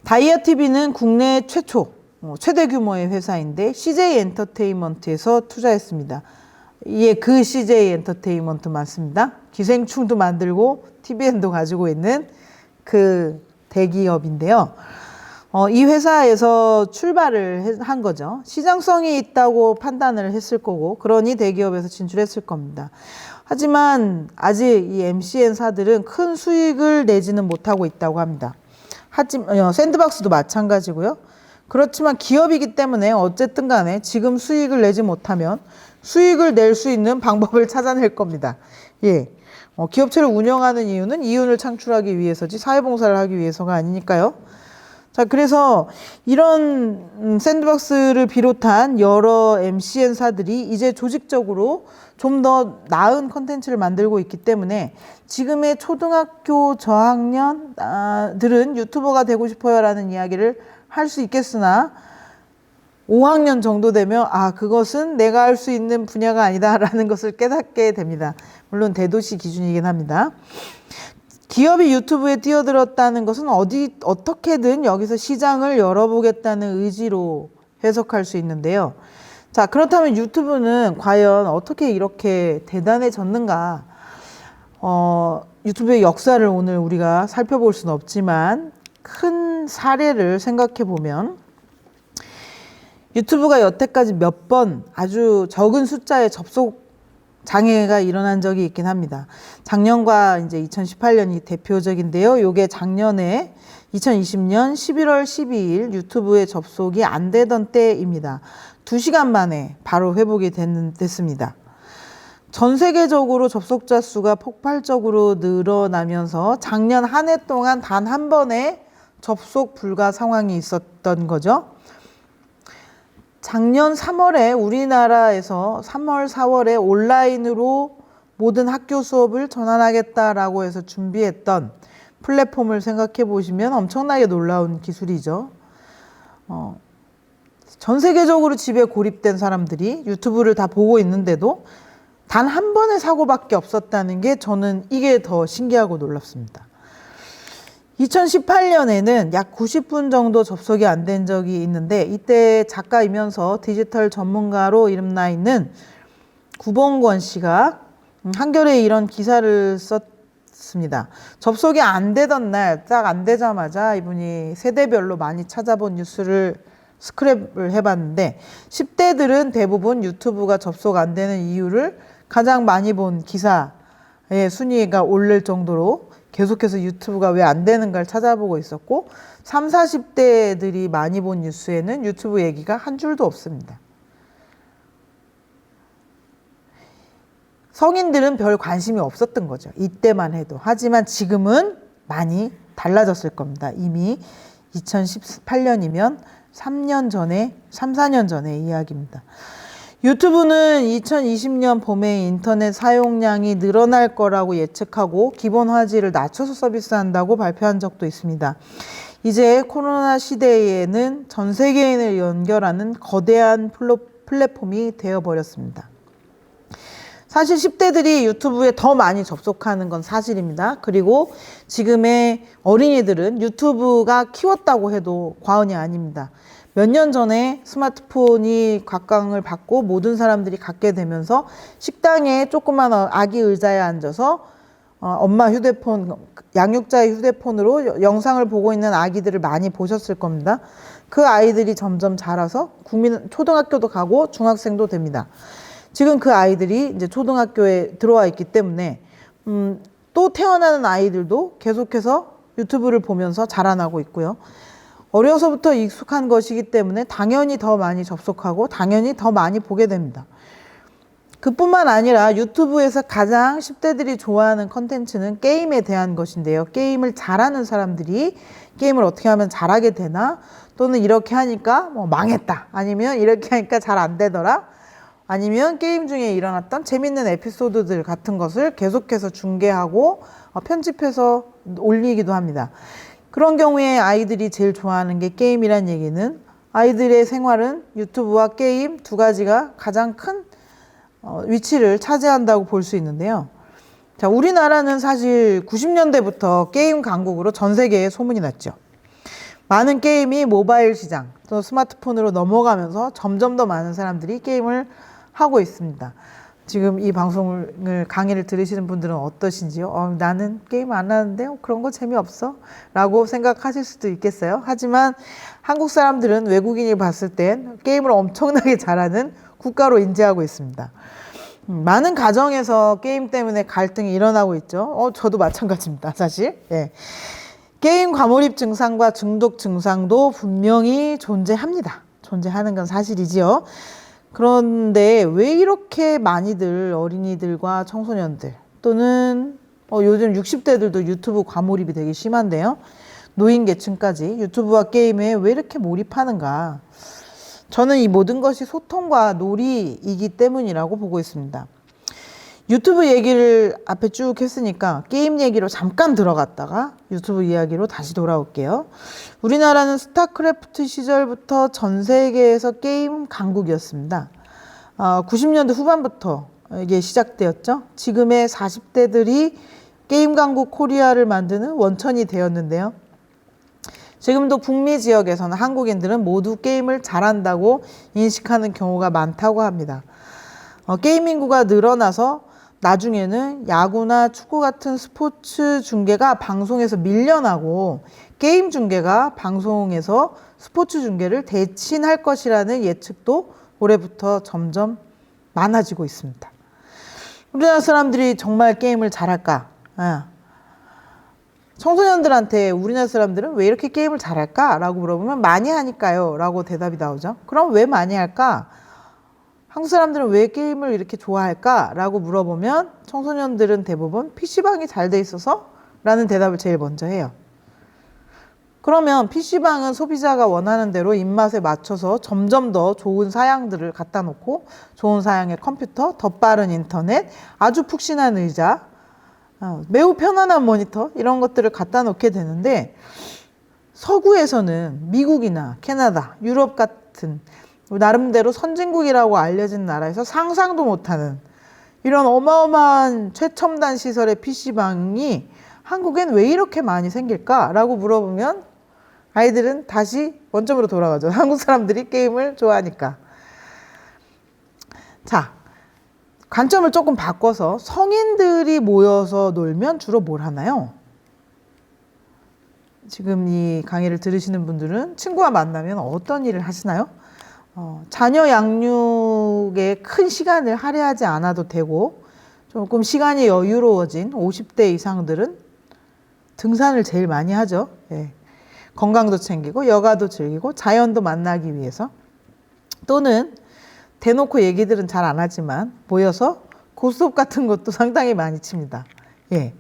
다이아TV는 국내 최대 규모의 회사인데 CJ 엔터테인먼트에서 투자했습니다. 예, 그 CJ 엔터테인먼트 맞습니다. 기생충도 만들고 TVN도 가지고 있는 그 대기업인데요. 이 회사에서 출발을 한 거죠. 시장성이 있다고 판단을 했을 거고, 그러니 대기업에서 진출했을 겁니다. 하지만 아직 이 MCN사들은 큰 수익을 내지는 못하고 있다고 합니다. 하지만 샌드박스도 마찬가지고요. 그렇지만 기업이기 때문에 어쨌든 간에 지금 수익을 내지 못하면 수익을 낼 수 있는 방법을 찾아낼 겁니다. 예. 기업체를 운영하는 이유는 이윤을 창출하기 위해서지 사회봉사를 하기 위해서가 아니니까요. 자, 그래서 이런 샌드박스를 비롯한 여러 MCN사들이 이제 조직적으로 좀 더 나은 컨텐츠를 만들고 있기 때문에 지금의 초등학교 저학년들은 유튜버가 되고 싶어요 라는 이야기를 할 수 있겠으나 5학년 정도 되면 그것은 내가 할 수 있는 분야가 아니다 라는 것을 깨닫게 됩니다. 물론 대도시 기준이긴 합니다. 기업이 유튜브에 뛰어들었다는 것은 어떻게든 여기서 시장을 열어보겠다는 의지로 해석할 수 있는데요. 자, 그렇다면 유튜브는 과연 어떻게 이렇게 대단해졌는가? 유튜브의 역사를 오늘 우리가 살펴볼 수는 없지만 큰 사례를 생각해 보면 유튜브가 여태까지 몇 번 아주 적은 숫자의 접속 장애가 일어난 적이 있긴 합니다. 작년과 이제 2018년이 대표적인데요. 요게 작년에 2020년 11월 12일 유튜브에 접속이 안 되던 때입니다. 2시간 만에 바로 회복이 됐습니다. 전 세계적으로 접속자 수가 폭발적으로 늘어나면서 작년 한 해 동안 단 한 번의 접속 불가 상황이 있었던 거죠. 작년 3월에 우리나라에서 3월, 4월에 온라인으로 모든 학교 수업을 전환하겠다라고 해서 준비했던 플랫폼을 생각해 보시면 엄청나게 놀라운 기술이죠. 전 세계적으로 집에 고립된 사람들이 유튜브를 다 보고 있는데도 단 한 번의 사고밖에 없었다는 게 저는 이게 더 신기하고 놀랍습니다. 2018년에는 약 90분 정도 접속이 안 된 적이 있는데 이때 작가이면서 디지털 전문가로 이름나 있는 구봉권 씨가 한겨레에 이런 기사를 썼습니다. 접속이 안 되던 날 딱 안 되자마자 이분이 세대별로 많이 찾아본 뉴스를 스크랩을 해봤는데 10대들은 대부분 유튜브가 접속 안 되는 이유를 가장 많이 본 기사의 순위가 오를 정도로 계속해서 유튜브가 왜 안 되는가를 찾아보고 있었고 30, 40대들이 많이 본 뉴스에는 유튜브 얘기가 한 줄도 없습니다. 성인들은 별 관심이 없었던 거죠. 이때만 해도. 하지만 지금은 많이 달라졌을 겁니다. 이미 2018년이면 3년 전에, 3, 4년 전의 이야기입니다. 유튜브는 2020년 봄에 인터넷 사용량이 늘어날 거라고 예측하고 기본 화질을 낮춰서 서비스한다고 발표한 적도 있습니다. 이제 코로나 시대에는 전 세계인을 연결하는 거대한 플랫폼이 되어버렸습니다. 사실 10대들이 유튜브에 더 많이 접속하는 건 사실입니다. 그리고 지금의 어린이들은 유튜브가 키웠다고 해도 과언이 아닙니다. 몇 년 전에 스마트폰이 각광을 받고 모든 사람들이 갖게 되면서 식당에 조그만 아기 의자에 앉아서 엄마 휴대폰, 양육자의 휴대폰으로 영상을 보고 있는 아기들을 많이 보셨을 겁니다. 그 아이들이 점점 자라서 초등학교도 가고 중학생도 됩니다. 지금 그 아이들이 이제 초등학교에 들어와 있기 때문에 또 태어나는 아이들도 계속해서 유튜브를 보면서 자라나고 있고요. 어려서부터 익숙한 것이기 때문에 당연히 더 많이 접속하고 당연히 더 많이 보게 됩니다. 그뿐만 아니라 유튜브에서 가장 10대들이 좋아하는 컨텐츠는 게임에 대한 것인데요. 게임을 잘하는 사람들이 게임을 어떻게 하면 잘하게 되나 또는 이렇게 하니까 뭐 망했다 아니면 이렇게 하니까 잘 안 되더라 아니면 게임 중에 일어났던 재밌는 에피소드들 같은 것을 계속해서 중계하고 편집해서 올리기도 합니다. 그런 경우에 아이들이 제일 좋아하는 게 게임이란 얘기는 아이들의 생활은 유튜브와 게임 두 가지가 가장 큰 위치를 차지한다고 볼 수 있는데요. 자, 우리나라는 사실 90년대부터 게임 강국으로 전 세계에 소문이 났죠. 많은 게임이 모바일 시장 또 스마트폰으로 넘어가면서 점점 더 많은 사람들이 게임을 하고 있습니다. 지금 이 방송을 강의를 들으시는 분들은 어떠신지요? 나는 게임 안 하는데 그런 거 재미없어 라고 생각하실 수도 있겠어요. 하지만 한국 사람들은 외국인이 봤을 땐 게임을 엄청나게 잘하는 국가로 인지하고 있습니다. 많은 가정에서 게임 때문에 갈등이 일어나고 있죠. 저도 마찬가지입니다. 사실. 예. 게임 과몰입 증상과 중독 증상도 분명히 존재합니다. 존재하는 건 사실이지요. 그런데 왜 이렇게 많이들 어린이들과 청소년들 또는 요즘 60대들도 유튜브 과몰입이 되게 심한데요. 노인 계층까지 유튜브와 게임에 왜 이렇게 몰입하는가. 저는 이 모든 것이 소통과 놀이이기 때문이라고 보고 있습니다. 유튜브 얘기를 앞에 쭉 했으니까 게임 얘기로 잠깐 들어갔다가 유튜브 이야기로 다시 돌아올게요. 우리나라는 스타크래프트 시절부터 전 세계에서 게임 강국이었습니다. 90년대 후반부터 이게 시작되었죠. 지금의 40대들이 게임 강국 코리아를 만드는 원천이 되었는데요. 지금도 북미 지역에서는 한국인들은 모두 게임을 잘한다고 인식하는 경우가 많다고 합니다. 게임 인구가 늘어나서 나중에는 야구나 축구 같은 스포츠 중계가 방송에서 밀려나고 게임 중계가 방송에서 스포츠 중계를 대신할 것이라는 예측도 올해부터 점점 많아지고 있습니다. 우리나라 사람들이 정말 게임을 잘할까? 청소년들한테 우리나라 사람들은 왜 이렇게 게임을 잘할까? 라고 물어보면 많이 하니까요. 라고 대답이 나오죠. 그럼 왜 많이 할까? 한국 사람들은 왜 게임을 이렇게 좋아할까? 라고 물어보면 청소년들은 대부분 PC방이 잘 돼 있어서 라는 대답을 제일 먼저 해요. 그러면 PC방은 소비자가 원하는 대로 입맛에 맞춰서 점점 더 좋은 사양들을 갖다 놓고 좋은 사양의 컴퓨터, 더 빠른 인터넷, 아주 푹신한 의자, 매우 편안한 모니터 이런 것들을 갖다 놓게 되는데 서구에서는 미국이나 캐나다, 유럽 같은 나름대로 선진국이라고 알려진 나라에서 상상도 못하는 이런 어마어마한 최첨단 시설의 PC방이 한국엔 왜 이렇게 많이 생길까라고 물어보면 아이들은 다시 원점으로 돌아가죠. 한국 사람들이 게임을 좋아하니까. 자, 관점을 조금 바꿔서 성인들이 모여서 놀면 주로 뭘 하나요? 지금 이 강의를 들으시는 분들은 친구와 만나면 어떤 일을 하시나요? 자녀 양육에 큰 시간을 할애하지 않아도 되고 조금 시간이 여유로워진 50대 이상들은 등산을 제일 많이 하죠. 예. 건강도 챙기고 여가도 즐기고 자연도 만나기 위해서 또는 대놓고 얘기들은 잘 안 하지만 모여서 고스톱 같은 것도 상당히 많이 칩니다. 예.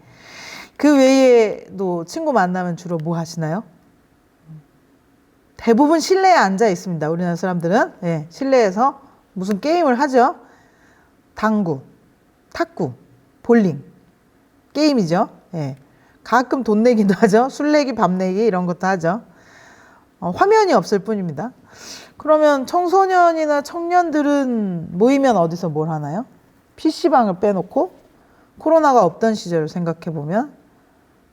그 외에도 친구 만나면 주로 뭐 하시나요? 대부분 실내에 앉아 있습니다. 우리나라 사람들은. 예. 실내에서 무슨 게임을 하죠. 당구, 탁구, 볼링. 게임이죠. 예. 가끔 돈 내기도 하죠. 술 내기, 밥 내기 이런 것도 하죠. 화면이 없을 뿐입니다. 그러면 청소년이나 청년들은 모이면 어디서 뭘 하나요? PC방을 빼놓고 코로나가 없던 시절을 생각해보면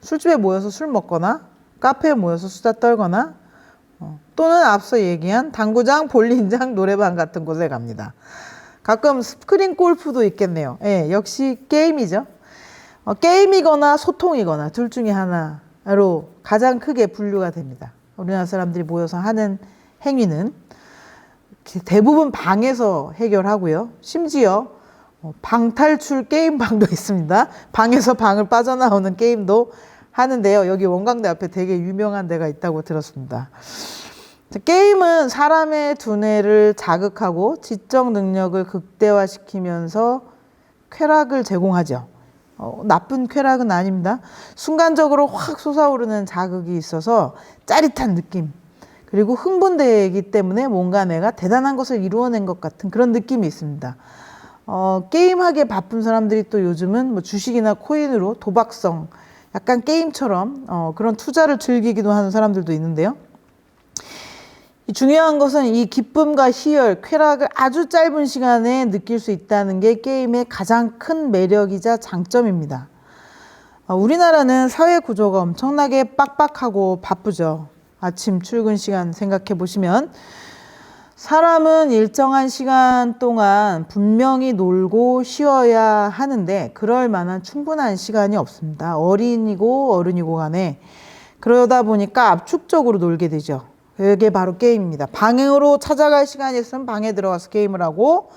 술집에 모여서 술 먹거나 카페에 모여서 수다 떨거나 또는 앞서 얘기한 당구장, 볼링장, 노래방 같은 곳에 갑니다. 가끔 스크린 골프도 있겠네요. 예, 역시 게임이죠. 게임이거나 소통이거나 둘 중에 하나로 가장 크게 분류가 됩니다. 우리나라 사람들이 모여서 하는 행위는 대부분 방에서 해결하고요. 심지어 방탈출 게임방도 있습니다. 방에서 방을 빠져나오는 게임도 하는데요. 여기 원광대 앞에 되게 유명한 데가 있다고 들었습니다. 게임은 사람의 두뇌를 자극하고 지적 능력을 극대화시키면서 쾌락을 제공하죠. 나쁜 쾌락은 아닙니다. 순간적으로 확 솟아오르는 자극이 있어서 짜릿한 느낌 그리고 흥분되기 때문에 뭔가 내가 대단한 것을 이루어낸 것 같은 그런 느낌이 있습니다. 게임하기에 바쁜 사람들이 또 요즘은 뭐 주식이나 코인으로 도박성 약간 게임처럼 그런 투자를 즐기기도 하는 사람들도 있는데요. 중요한 것은 이 기쁨과 희열, 쾌락을 아주 짧은 시간에 느낄 수 있다는 게 게임의 가장 큰 매력이자 장점입니다. 우리나라는 사회 구조가 엄청나게 빡빡하고 바쁘죠. 아침 출근 시간 생각해 보시면 사람은 일정한 시간 동안 분명히 놀고 쉬어야 하는데 그럴 만한 충분한 시간이 없습니다. 어린이고 어른이고 간에 그러다 보니까 압축적으로 놀게 되죠. 그게 바로 게임입니다. 방으로 찾아갈 시간이 있으면 방에 들어가서 게임을 하고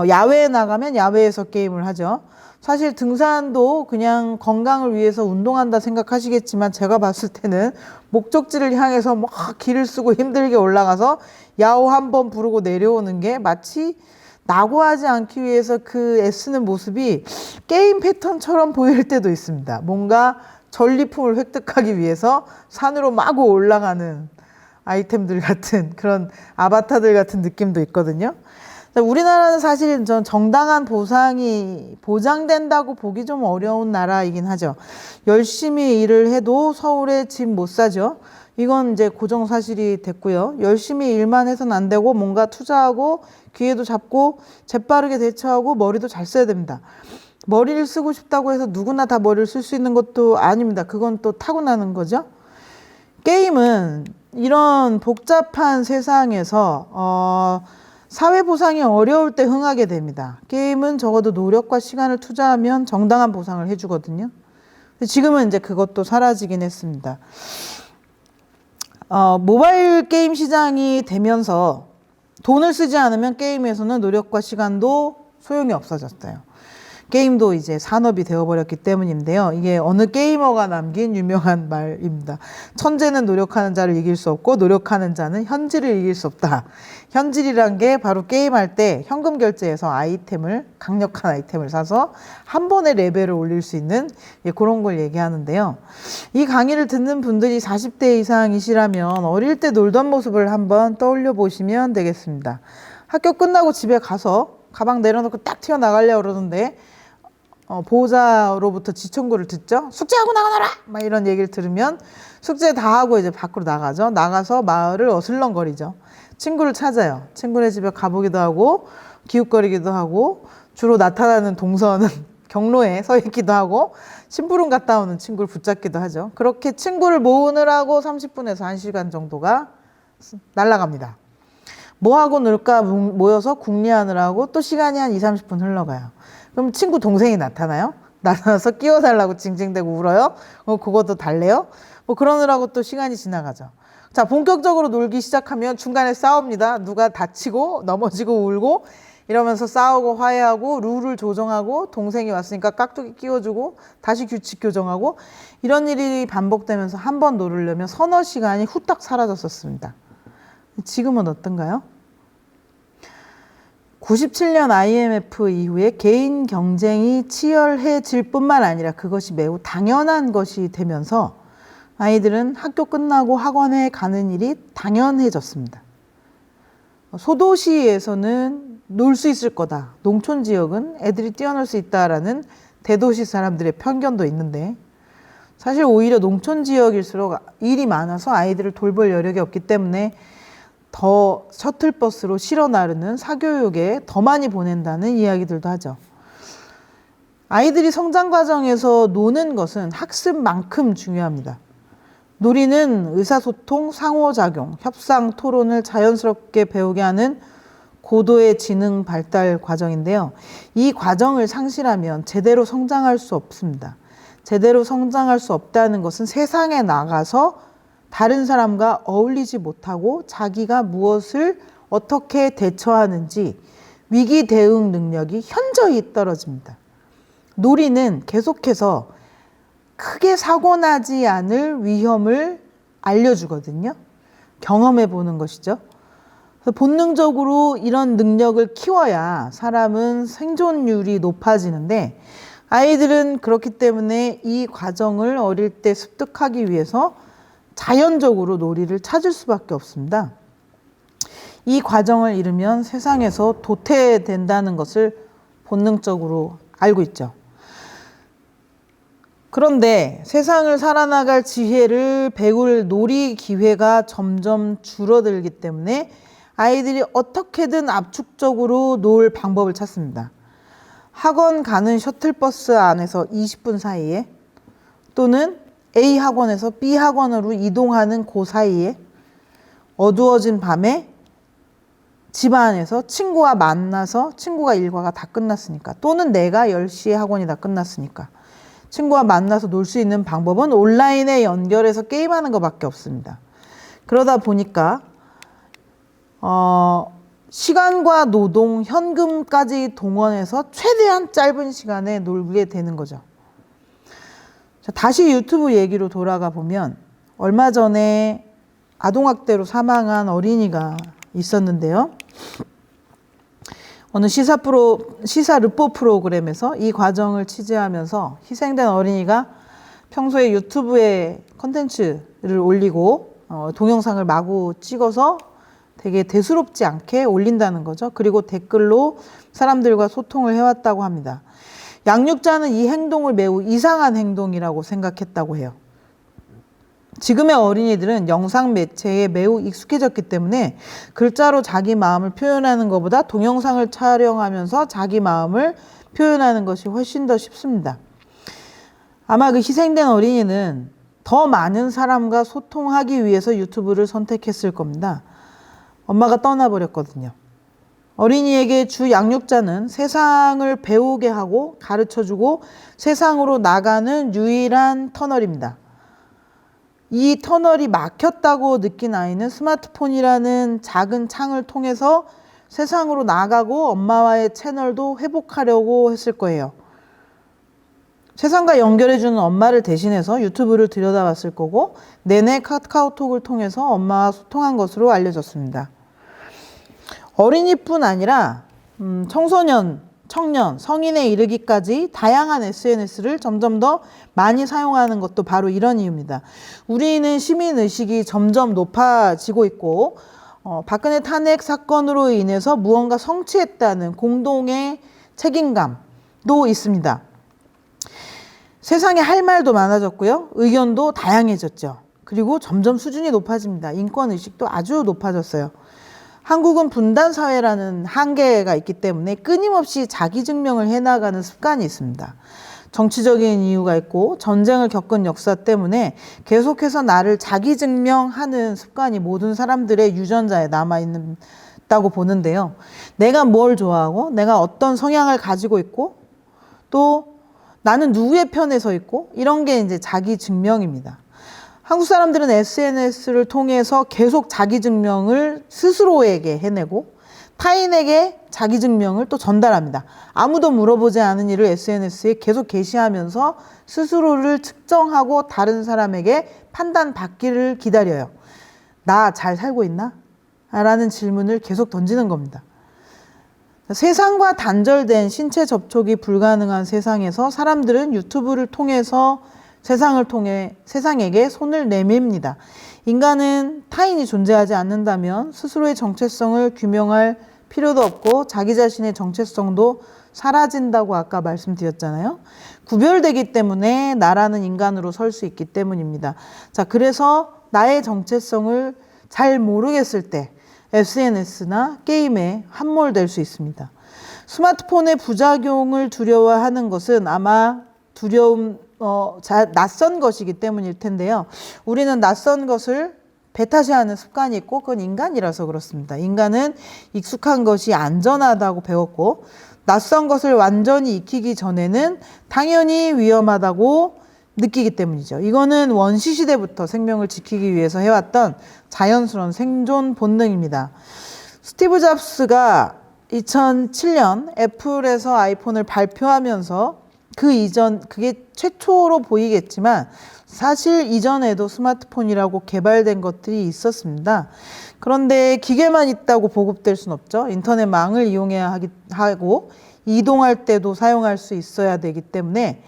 야외에 나가면 야외에서 게임을 하죠. 사실 등산도 그냥 건강을 위해서 운동한다 생각하시겠지만 제가 봤을 때는 목적지를 향해서 막 길을 쓰고 힘들게 올라가서 야호 한번 부르고 내려오는 게 마치 낙오하지 않기 위해서 그 애쓰는 모습이 게임 패턴처럼 보일 때도 있습니다. 뭔가 전리품을 획득하기 위해서 산으로 마구 올라가는 아이템들 같은 그런 아바타들 같은 느낌도 있거든요. 우리나라는 사실 전 정당한 보상이 보장된다고 보기 좀 어려운 나라이긴 하죠. 열심히 일을 해도 서울에 집 못 사죠. 이건 이제 고정사실이 됐고요. 열심히 일만 해서는 안 되고 뭔가 투자하고 기회도 잡고 재빠르게 대처하고 머리도 잘 써야 됩니다. 머리를 쓰고 싶다고 해서 누구나 다 머리를 쓸 수 있는 것도 아닙니다. 그건 또 타고나는 거죠. 게임은 이런 복잡한 세상에서 사회 보상이 어려울 때 흥하게 됩니다. 게임은 적어도 노력과 시간을 투자하면 정당한 보상을 해주거든요. 지금은 이제 그것도 사라지긴 했습니다. 모바일 게임 시장이 되면서 돈을 쓰지 않으면 게임에서는 노력과 시간도 소용이 없어졌어요. 게임도 이제 산업이 되어버렸기 때문인데요. 이게 어느 게이머가 남긴 유명한 말입니다. 천재는 노력하는 자를 이길 수 없고 노력하는 자는 현질을 이길 수 없다. 현질이란 게 바로 게임할 때 현금 결제해서 강력한 아이템을 사서 한 번에 레벨을 올릴 수 있는 그런 걸 얘기하는데요. 이 강의를 듣는 분들이 40대 이상이시라면 어릴 때 놀던 모습을 한번 떠올려 보시면 되겠습니다. 학교 끝나고 집에 가서 가방 내려놓고 딱 튀어나가려고 그러는데 보호자로부터 지청구를 듣죠. 숙제하고 나가너라! 막 이런 얘기를 들으면 숙제 다 하고 이제 밖으로 나가죠. 나가서 마을을 어슬렁거리죠. 친구를 찾아요. 친구네 집에 가보기도 하고 기웃거리기도 하고 주로 나타나는 동선은 경로에 서 있기도 하고 심부름 갔다 오는 친구를 붙잡기도 하죠. 그렇게 친구를 모으느라고 30분에서 1시간 정도가 날아갑니다. 뭐하고 놀까 모여서 궁리하느라고 또 시간이 한 20-30분 흘러가요. 그럼 친구 동생이 나타나요? 나타나서 끼워달라고 징징대고 울어요? 그것도 달래요? 그러느라고 또 시간이 지나가죠. 자, 본격적으로 놀기 시작하면 중간에 싸웁니다. 누가 다치고 넘어지고 울고 이러면서 싸우고 화해하고 룰을 조정하고 동생이 왔으니까 깍두기 끼워주고 다시 규칙 교정하고 이런 일이 반복되면서 한 번 놀으려면 서너 시간이 후딱 사라졌었습니다. 지금은 어떤가요? 97년 IMF 이후에 개인 경쟁이 치열해질 뿐만 아니라 그것이 매우 당연한 것이 되면서 아이들은 학교 끝나고 학원에 가는 일이 당연해졌습니다. 소도시에서는 놀 수 있을 거다. 농촌 지역은 애들이 뛰어놀 수 있다라는 대도시 사람들의 편견도 있는데 사실 오히려 농촌 지역일수록 일이 많아서 아이들을 돌볼 여력이 없기 때문에 더 셔틀버스로 실어 나르는 사교육에 더 많이 보낸다는 이야기들도 하죠. 아이들이 성장 과정에서 노는 것은 학습만큼 중요합니다. 놀이는 의사소통, 상호작용, 협상, 토론을 자연스럽게 배우게 하는 고도의 지능 발달 과정인데요. 이 과정을 상실하면 제대로 성장할 수 없습니다. 제대로 성장할 수 없다는 것은 세상에 나가서 다른 사람과 어울리지 못하고 자기가 무엇을 어떻게 대처하는지 위기 대응 능력이 현저히 떨어집니다. 놀이는 계속해서 크게 사고 나지 않을 위험을 알려주거든요. 경험해 보는 것이죠. 그래서 본능적으로 이런 능력을 키워야 사람은 생존율이 높아지는데 아이들은 그렇기 때문에 이 과정을 어릴 때 습득하기 위해서 자연적으로 놀이를 찾을 수밖에 없습니다. 이 과정을 잃으면 세상에서 도태된다는 것을 본능적으로 알고 있죠. 그런데 세상을 살아나갈 지혜를 배울 놀이 기회가 점점 줄어들기 때문에 아이들이 어떻게든 압축적으로 놀 방법을 찾습니다. 학원 가는 셔틀버스 안에서 20분 사이에 또는 A 학원에서 B 학원으로 이동하는 그 사이에 어두워진 밤에 집 안에서 친구와 만나서 친구가 일과가 다 끝났으니까 또는 내가 10시에 학원이 다 끝났으니까 친구와 만나서 놀 수 있는 방법은 온라인에 연결해서 게임하는 것밖에 없습니다. 그러다 보니까 시간과 노동, 현금까지 동원해서 최대한 짧은 시간에 놀게 되는 거죠. 자, 다시 유튜브 얘기로 돌아가 보면 얼마 전에 아동학대로 사망한 어린이가 있었는데요. 어느 시사 르포 프로그램에서 이 과정을 취재하면서 희생된 어린이가 평소에 유튜브에 컨텐츠를 올리고 동영상을 마구 찍어서 되게 대수롭지 않게 올린다는 거죠. 그리고 댓글로 사람들과 소통을 해왔다고 합니다. 양육자는 이 행동을 매우 이상한 행동이라고 생각했다고 해요. 지금의 어린이들은 영상 매체에 매우 익숙해졌기 때문에 글자로 자기 마음을 표현하는 것보다 동영상을 촬영하면서 자기 마음을 표현하는 것이 훨씬 더 쉽습니다. 아마 그 희생된 어린이는 더 많은 사람과 소통하기 위해서 유튜브를 선택했을 겁니다. 엄마가 떠나버렸거든요. 어린이에게 주 양육자는 세상을 배우게 하고 가르쳐주고 세상으로 나가는 유일한 터널입니다. 이 터널이 막혔다고 느낀 아이는 스마트폰이라는 작은 창을 통해서 세상으로 나가고 엄마와의 채널도 회복하려고 했을 거예요. 세상과 연결해주는 엄마를 대신해서 유튜브를 들여다봤을 거고 내내 카카오톡을 통해서 엄마와 소통한 것으로 알려졌습니다. 어린이뿐 아니라 청소년, 청년, 성인에 이르기까지 다양한 SNS를 점점 더 많이 사용하는 것도 바로 이런 이유입니다. 우리는 시민의식이 점점 높아지고 있고 박근혜 탄핵 사건으로 인해서 무언가 성취했다는 공동의 책임감도 있습니다. 세상에 할 말도 많아졌고요. 의견도 다양해졌죠. 그리고 점점 수준이 높아집니다. 인권의식도 아주 높아졌어요. 한국은 분단사회라는 한계가 있기 때문에 끊임없이 자기증명을 해나가는 습관이 있습니다. 정치적인 이유가 있고 전쟁을 겪은 역사 때문에 계속해서 나를 자기증명하는 습관이 모든 사람들의 유전자에 남아있다고 보는데요. 내가 뭘 좋아하고 내가 어떤 성향을 가지고 있고 또 나는 누구의 편에 서 있고 이런 게 이제 자기증명입니다. 한국 사람들은 SNS를 통해서 계속 자기증명을 스스로에게 해내고 타인에게 자기증명을 또 전달합니다. 아무도 물어보지 않은 일을 SNS에 계속 게시하면서 스스로를 측정하고 다른 사람에게 판단받기를 기다려요. 나 잘 살고 있나? 라는 질문을 계속 던지는 겁니다. 세상과 단절된 신체 접촉이 불가능한 세상에서 사람들은 유튜브를 통해서 세상에게 손을 내밉니다. 인간은 타인이 존재하지 않는다면 스스로의 정체성을 규명할 필요도 없고 자기 자신의 정체성도 사라진다고 아까 말씀드렸잖아요. 구별되기 때문에 나라는 인간으로 설 수 있기 때문입니다. 자, 그래서 나의 정체성을 잘 모르겠을 때 SNS나 게임에 함몰될 수 있습니다. 스마트폰의 부작용을 두려워하는 것은 아마 낯선 것이기 때문일 텐데요. 우리는 낯선 것을 배타시하는 습관이 있고 그건 인간이라서 그렇습니다. 인간은 익숙한 것이 안전하다고 배웠고 낯선 것을 완전히 익히기 전에는 당연히 위험하다고 느끼기 때문이죠. 이거는 원시시대부터 생명을 지키기 위해서 해왔던 자연스러운 생존 본능입니다. 스티브 잡스가 2007년 애플에서 아이폰을 발표하면서 그게 최초로 보이겠지만 사실 이전에도 스마트폰이라고 개발된 것들이 있었습니다. 그런데 기계만 있다고 보급될 순 없죠. 인터넷망을 이용해야 하고 이동할 때도 사용할 수 있어야 되기 때문에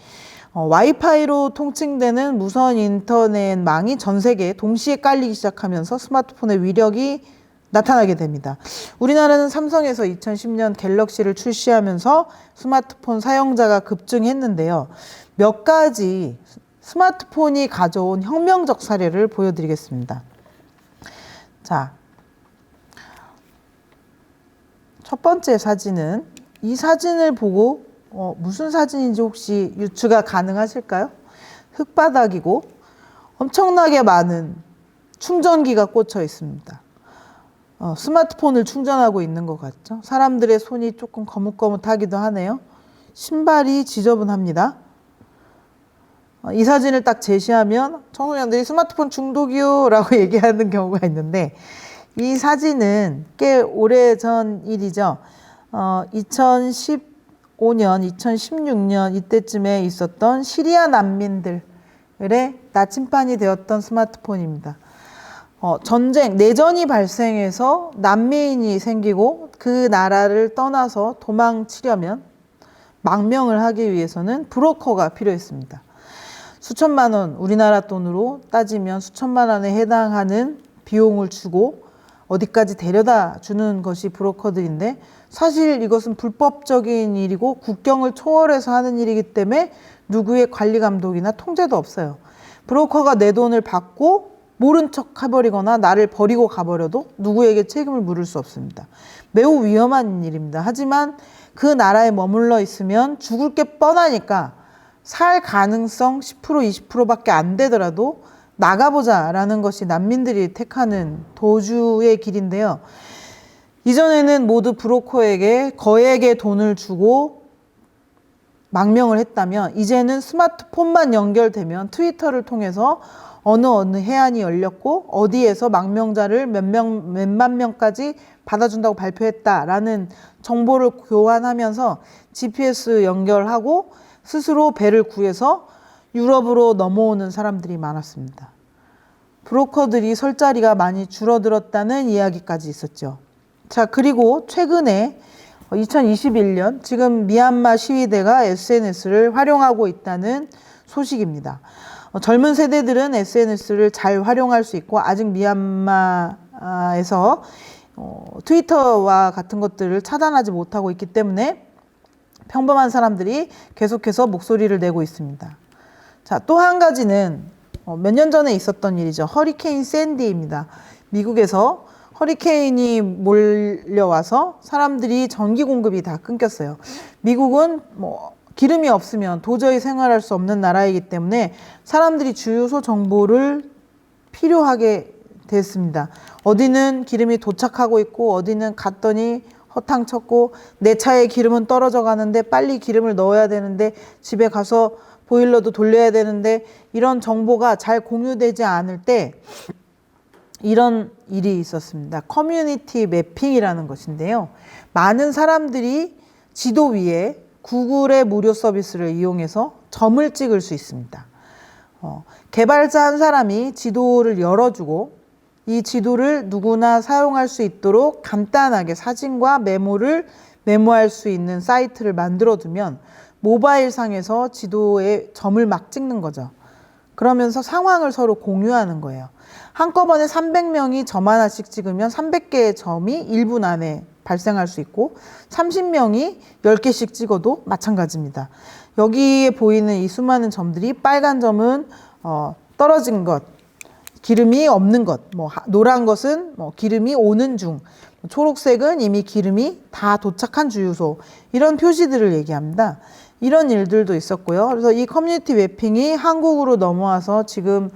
와이파이로 통칭되는 무선 인터넷망이 전 세계에 동시에 깔리기 시작하면서 스마트폰의 위력이 나타나게 됩니다. 우리나라는 삼성에서 2010년 갤럭시를 출시하면서 스마트폰 사용자가 급증했는데요. 몇 가지 스마트폰이 가져온 혁명적 사례를 보여드리겠습니다. 자, 첫 번째 사진은 이 사진을 보고 무슨 사진인지 혹시 유추가 가능하실까요? 흙바닥이고 엄청나게 많은 충전기가 꽂혀 있습니다. 스마트폰을 충전하고 있는 것 같죠? 사람들의 손이 조금 거뭇거뭇하기도 하네요. 신발이 지저분합니다. 이 사진을 딱 제시하면 청소년들이 스마트폰 중독이요 라고 얘기하는 경우가 있는데 이 사진은 꽤 오래전 일이죠. 2015년, 2016년 이때쯤에 있었던 시리아 난민들의 나침반이 되었던 스마트폰입니다. 내전이 발생해서 난민이 생기고 그 나라를 떠나서 도망치려면 망명을 하기 위해서는 브로커가 필요했습니다. 수천만 원, 우리나라 돈으로 따지면 수천만 원에 해당하는 비용을 주고 어디까지 데려다 주는 것이 브로커들인데 사실 이것은 불법적인 일이고 국경을 초월해서 하는 일이기 때문에 누구의 관리 감독이나 통제도 없어요. 브로커가 내 돈을 받고 모른 척 해버리거나 나를 버리고 가버려도 누구에게 책임을 물을 수 없습니다. 매우 위험한 일입니다. 하지만 그 나라에 머물러 있으면 죽을 게 뻔하니까 살 가능성 10% 20%밖에 안 되더라도 나가보자 라는 것이 난민들이 택하는 도주의 길인데요. 이전에는 모두 브로커에게 거액의 돈을 주고 망명을 했다면 이제는 스마트폰만 연결되면 트위터를 통해서 어느 해안이 열렸고 어디에서 망명자를 몇만 명까지 받아준다고 발표했다라는 정보를 교환하면서 GPS 연결하고 스스로 배를 구해서 유럽으로 넘어오는 사람들이 많았습니다. 브로커들이 설 자리가 많이 줄어들었다는 이야기까지 있었죠. 자, 그리고 최근에 2021년 지금 미얀마 시위대가 SNS를 활용하고 있다는 소식입니다. 젊은 세대들은 SNS를 잘 활용할 수 있고 아직 미얀마에서 트위터와 같은 것들을 차단하지 못하고 있기 때문에 평범한 사람들이 계속해서 목소리를 내고 있습니다. 자, 또 한 가지는 몇 년 전에 있었던 일이죠. 허리케인 샌디입니다. 미국에서 허리케인이 몰려와서 사람들이 전기 공급이 다 끊겼어요. 미국은 기름이 없으면 도저히 생활할 수 없는 나라이기 때문에 사람들이 주유소 정보를 필요하게 됐습니다. 어디는 기름이 도착하고 있고 어디는 갔더니 허탕쳤고 내 차에 기름은 떨어져 가는데 빨리 기름을 넣어야 되는데 집에 가서 보일러도 돌려야 되는데 이런 정보가 잘 공유되지 않을 때 이런 일이 있었습니다. 커뮤니티 매핑이라는 것인데요. 많은 사람들이 지도 위에 구글의 무료 서비스를 이용해서 점을 찍을 수 있습니다. 개발자 한 사람이 지도를 열어주고 이 지도를 누구나 사용할 수 있도록 간단하게 사진과 메모를 메모할 수 있는 사이트를 만들어두면 모바일 상에서 지도에 점을 막 찍는 거죠. 그러면서 상황을 서로 공유하는 거예요. 한꺼번에 300명이 점 하나씩 찍으면 300개의 점이 1분 안에 발생할 수 있고 30명이 10개씩 찍어도 마찬가지입니다. 여기에 보이는 이 수많은 점들이 빨간 점은 떨어진 것, 기름이 없는 것, 노란 것은 기름이 오는 중, 초록색은 이미 기름이 다 도착한 주유소, 이런 표시들을 얘기합니다. 이런 일들도 있었고요. 그래서 이 커뮤니티 매핑이 한국으로 넘어와서 지금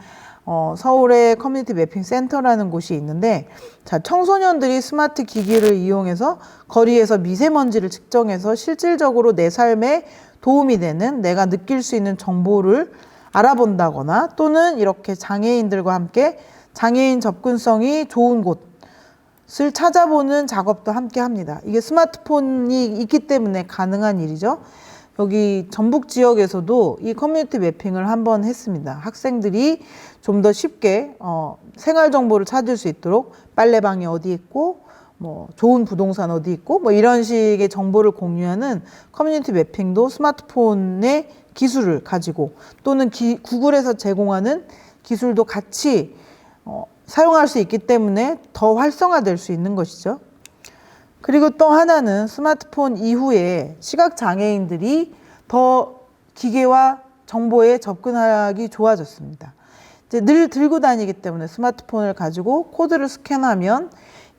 서울의 커뮤니티 매핑 센터라는 곳이 있는데, 자, 청소년들이 스마트 기기를 이용해서 거리에서 미세먼지를 측정해서 실질적으로 내 삶에 도움이 되는, 내가 느낄 수 있는 정보를 알아본다거나 또는 이렇게 장애인들과 함께 장애인 접근성이 좋은 곳을 찾아보는 작업도 함께 합니다. 이게 스마트폰이 있기 때문에 가능한 일이죠. 여기 전북 지역에서도 이 커뮤니티 매핑을 한번 했습니다. 학생들이 좀 더 쉽게 생활 정보를 찾을 수 있도록 빨래방이 어디 있고 좋은 부동산 어디 있고 이런 식의 정보를 공유하는 커뮤니티 매핑도 스마트폰의 기술을 가지고 또는 구글에서 제공하는 기술도 같이 사용할 수 있기 때문에 더 활성화될 수 있는 것이죠. 그리고 또 하나는 스마트폰 이후에 시각장애인들이 더 기계와 정보에 접근하기 좋아졌습니다. 이제 늘 들고 다니기 때문에 스마트폰을 가지고 코드를 스캔하면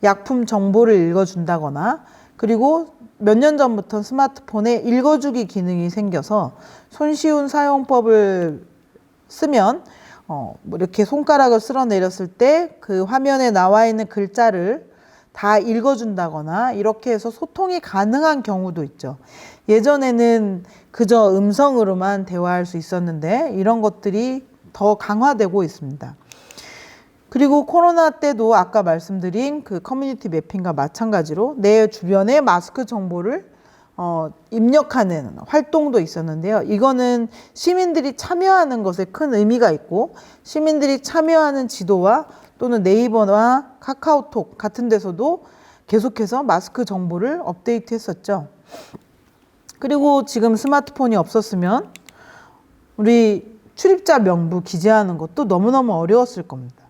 약품 정보를 읽어준다거나, 그리고 몇 년 전부터 스마트폰에 읽어주기 기능이 생겨서 손쉬운 사용법을 쓰면 이렇게 손가락을 쓸어내렸을 때 그 화면에 나와 있는 글자를 다 읽어준다거나 이렇게 해서 소통이 가능한 경우도 있죠. 예전에는 그저 음성으로만 대화할 수 있었는데 이런 것들이 더 강화되고 있습니다. 그리고 코로나 때도 아까 말씀드린 그 커뮤니티 매핑과 마찬가지로 내 주변의 마스크 정보를 입력하는 활동도 있었는데요. 이거는 시민들이 참여하는 것에 큰 의미가 있고, 시민들이 참여하는 지도와 또는 네이버나 카카오톡 같은 데서도 계속해서 마스크 정보를 업데이트 했었죠. 그리고 지금 스마트폰이 없었으면 우리 출입자 명부 기재하는 것도 너무너무 어려웠을 겁니다.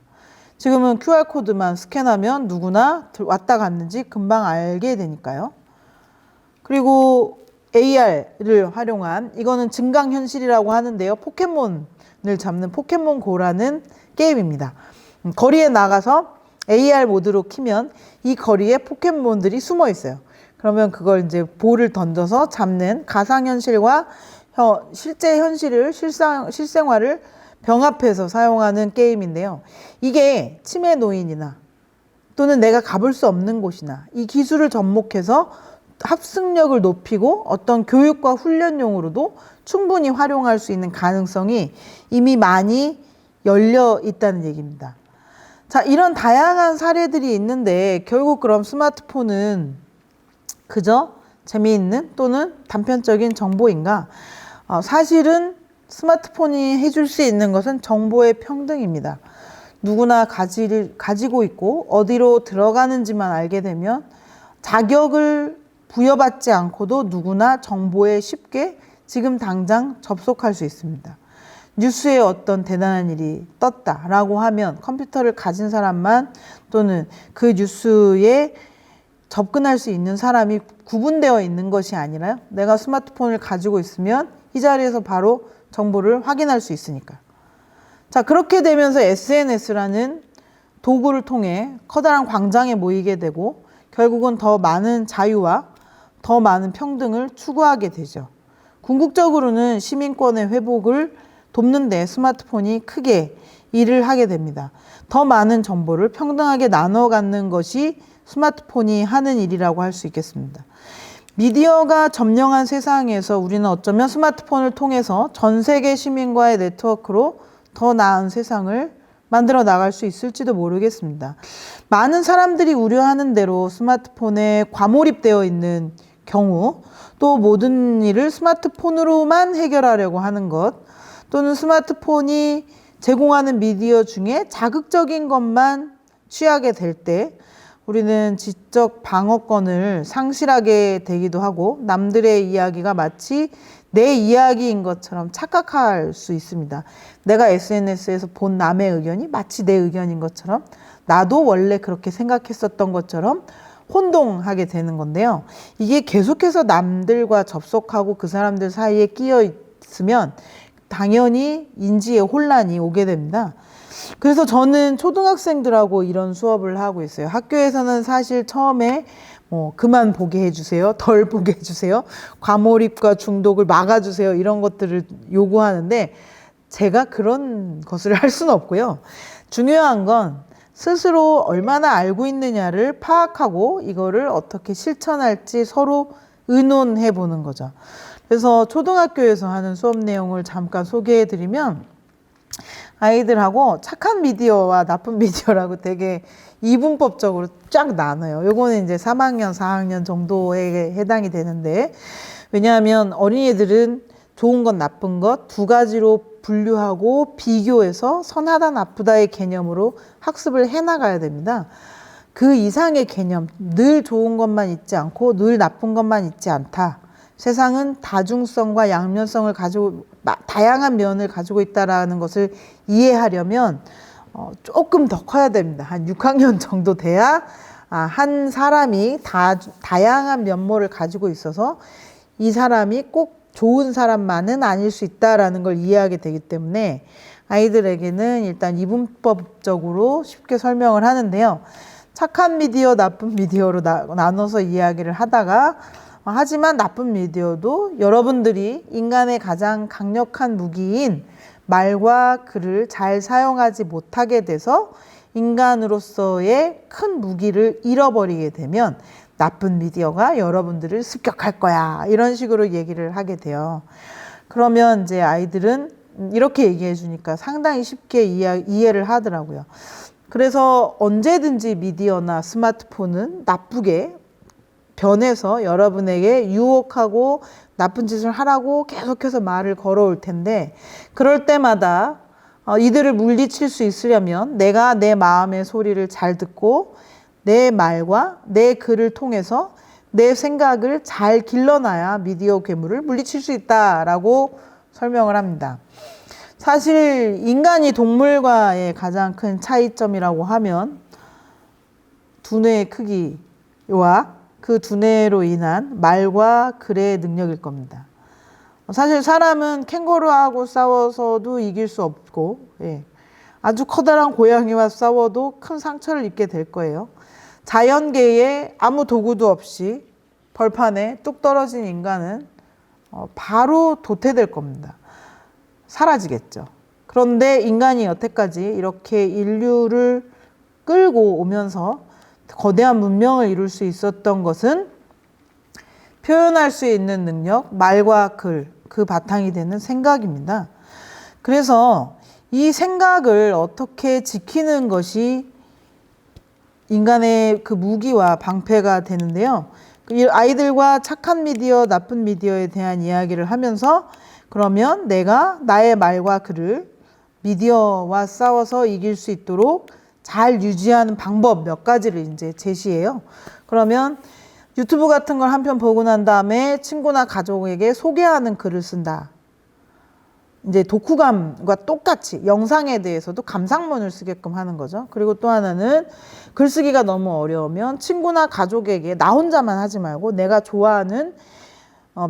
지금은 QR코드만 스캔하면 누구나 왔다 갔는지 금방 알게 되니까요. 그리고 AR을 활용한, 이거는 증강현실이라고 하는데요. 포켓몬을 잡는 포켓몬고라는 게임입니다. 거리에 나가서 AR 모드로 키면 이 거리에 포켓몬들이 숨어 있어요. 그러면 그걸 이제 볼을 던져서 잡는 가상현실과 실제 현실을, 실생활을 병합해서 사용하는 게임인데요. 이게 치매 노인이나 또는 내가 가볼 수 없는 곳이나 이 기술을 접목해서 학습력을 높이고 어떤 교육과 훈련용으로도 충분히 활용할 수 있는 가능성이 이미 많이 열려 있다는 얘기입니다. 자, 이런 다양한 사례들이 있는데 결국 그럼 스마트폰은 그저 재미있는 또는 단편적인 정보인가? 사실은 스마트폰이 해줄 수 있는 것은 정보의 평등입니다. 누구나 가지고 있고 어디로 들어가는지만 알게 되면 자격을 부여받지 않고도 누구나 정보에 쉽게 지금 당장 접속할 수 있습니다. 뉴스에 어떤 대단한 일이 떴다라고 하면 컴퓨터를 가진 사람만 또는 그 뉴스에 접근할 수 있는 사람이 구분되어 있는 것이 아니라 내가 스마트폰을 가지고 있으면 이 자리에서 바로 정보를 확인할 수 있으니까. 자, 그렇게 되면서 SNS라는 도구를 통해 커다란 광장에 모이게 되고 결국은 더 많은 자유와 더 많은 평등을 추구하게 되죠. 궁극적으로는 시민권의 회복을 돕는 데 스마트폰이 크게 일을 하게 됩니다. 더 많은 정보를 평등하게 나눠 갖는 것이 스마트폰이 하는 일이라고 할 수 있겠습니다. 미디어가 점령한 세상에서 우리는 어쩌면 스마트폰을 통해서 전 세계 시민과의 네트워크로 더 나은 세상을 만들어 나갈 수 있을지도 모르겠습니다. 많은 사람들이 우려하는 대로 스마트폰에 과몰입되어 있는 경우, 또 모든 일을 스마트폰으로만 해결하려고 하는 것, 또는 스마트폰이 제공하는 미디어 중에 자극적인 것만 취하게 될 때 우리는 지적 방어권을 상실하게 되기도 하고 남들의 이야기가 마치 내 이야기인 것처럼 착각할 수 있습니다. 내가 SNS에서 본 남의 의견이 마치 내 의견인 것처럼 나도 원래 그렇게 생각했었던 것처럼 혼동하게 되는 건데요. 이게 계속해서 남들과 접속하고 그 사람들 사이에 끼어 있으면 당연히 인지의 혼란이 오게 됩니다. 그래서 저는 초등학생들하고 이런 수업을 하고 있어요. 학교에서는 사실 처음에 그만 보게 해주세요. 덜 보게 해주세요. 과몰입과 중독을 막아주세요. 이런 것들을 요구하는데 제가 그런 것을 할 수는 없고요. 중요한 건 스스로 얼마나 알고 있느냐를 파악하고 이거를 어떻게 실천할지 서로 의논해 보는 거죠. 그래서 초등학교에서 하는 수업 내용을 잠깐 소개해 드리면 아이들하고 착한 미디어와 나쁜 미디어라고 되게 이분법적으로 쫙 나눠요. 요거는 이제 3학년, 4학년 정도에 해당이 되는데 왜냐하면 어린이들은 좋은 것, 나쁜 것 두 가지로 분류하고 비교해서 선하다, 나쁘다의 개념으로 학습을 해나가야 됩니다. 그 이상의 개념, 늘 좋은 것만 있지 않고 늘 나쁜 것만 있지 않다. 세상은 다중성과 양면성을 가지고 다양한 면을 가지고 있다라는 것을 이해하려면 조금 더 커야 됩니다. 한 6학년 정도 돼야 한 사람이 다양한 면모를 가지고 있어서 이 사람이 꼭 좋은 사람만은 아닐 수 있다라는 걸 이해하게 되기 때문에 아이들에게는 일단 이분법적으로 쉽게 설명을 하는데요. 착한 미디어, 나쁜 미디어로 나눠서 이야기를 하다가 하지만 나쁜 미디어도 여러분들이 인간의 가장 강력한 무기인 말과 글을 잘 사용하지 못하게 돼서 인간으로서의 큰 무기를 잃어버리게 되면 나쁜 미디어가 여러분들을 습격할 거야. 이런 식으로 얘기를 하게 돼요. 그러면 이제 아이들은 이렇게 얘기해 주니까 상당히 쉽게 이해를 하더라고요. 그래서 언제든지 미디어나 스마트폰은 나쁘게 변해서 여러분에게 유혹하고 나쁜 짓을 하라고 계속해서 말을 걸어올 텐데 그럴 때마다 이들을 물리칠 수 있으려면 내가 내 마음의 소리를 잘 듣고 내 말과 내 글을 통해서 내 생각을 잘 길러놔야 미디어 괴물을 물리칠 수 있다라고 설명을 합니다. 사실 인간이 동물과의 가장 큰 차이점이라고 하면 두뇌의 크기와 그 두뇌로 인한 말과 글의 능력일 겁니다. 사실 사람은 캥거루하고 싸워서도 이길 수 없고 아주 커다란 고양이와 싸워도 큰 상처를 입게 될 거예요. 자연계에 아무 도구도 없이 벌판에 뚝 떨어진 인간은 바로 도태될 겁니다. 사라지겠죠. 그런데 인간이 여태까지 이렇게 인류를 끌고 오면서 거대한 문명을 이룰 수 있었던 것은 표현할 수 있는 능력, 말과 글, 그 바탕이 되는 생각입니다. 그래서 이 생각을 어떻게 지키는 것이 인간의 그 무기와 방패가 되는데요. 이 아이들과 착한 미디어, 나쁜 미디어에 대한 이야기를 하면서 그러면 내가 나의 말과 글을 미디어와 싸워서 이길 수 있도록 잘 유지하는 방법 몇 가지를 이제 제시해요. 그러면 유튜브 같은 걸 한 편 보고 난 다음에 친구나 가족에게 소개하는 글을 쓴다. 이제 독후감과 똑같이 영상에 대해서도 감상문을 쓰게끔 하는 거죠. 그리고 또 하나는 글쓰기가 너무 어려우면 친구나 가족에게 나 혼자만 하지 말고 내가 좋아하는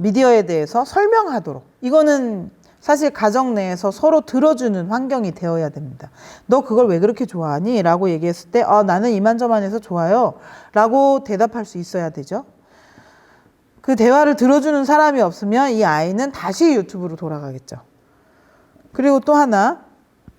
미디어에 대해서 설명하도록. 이거는 사실 가정 내에서 서로 들어주는 환경이 되어야 됩니다. 너 그걸 왜 그렇게 좋아하니? 라고 얘기했을 때 나는 이만저만해서 좋아요. 라고 대답할 수 있어야 되죠. 그 대화를 들어주는 사람이 없으면 이 아이는 다시 유튜브로 돌아가겠죠. 그리고 또 하나,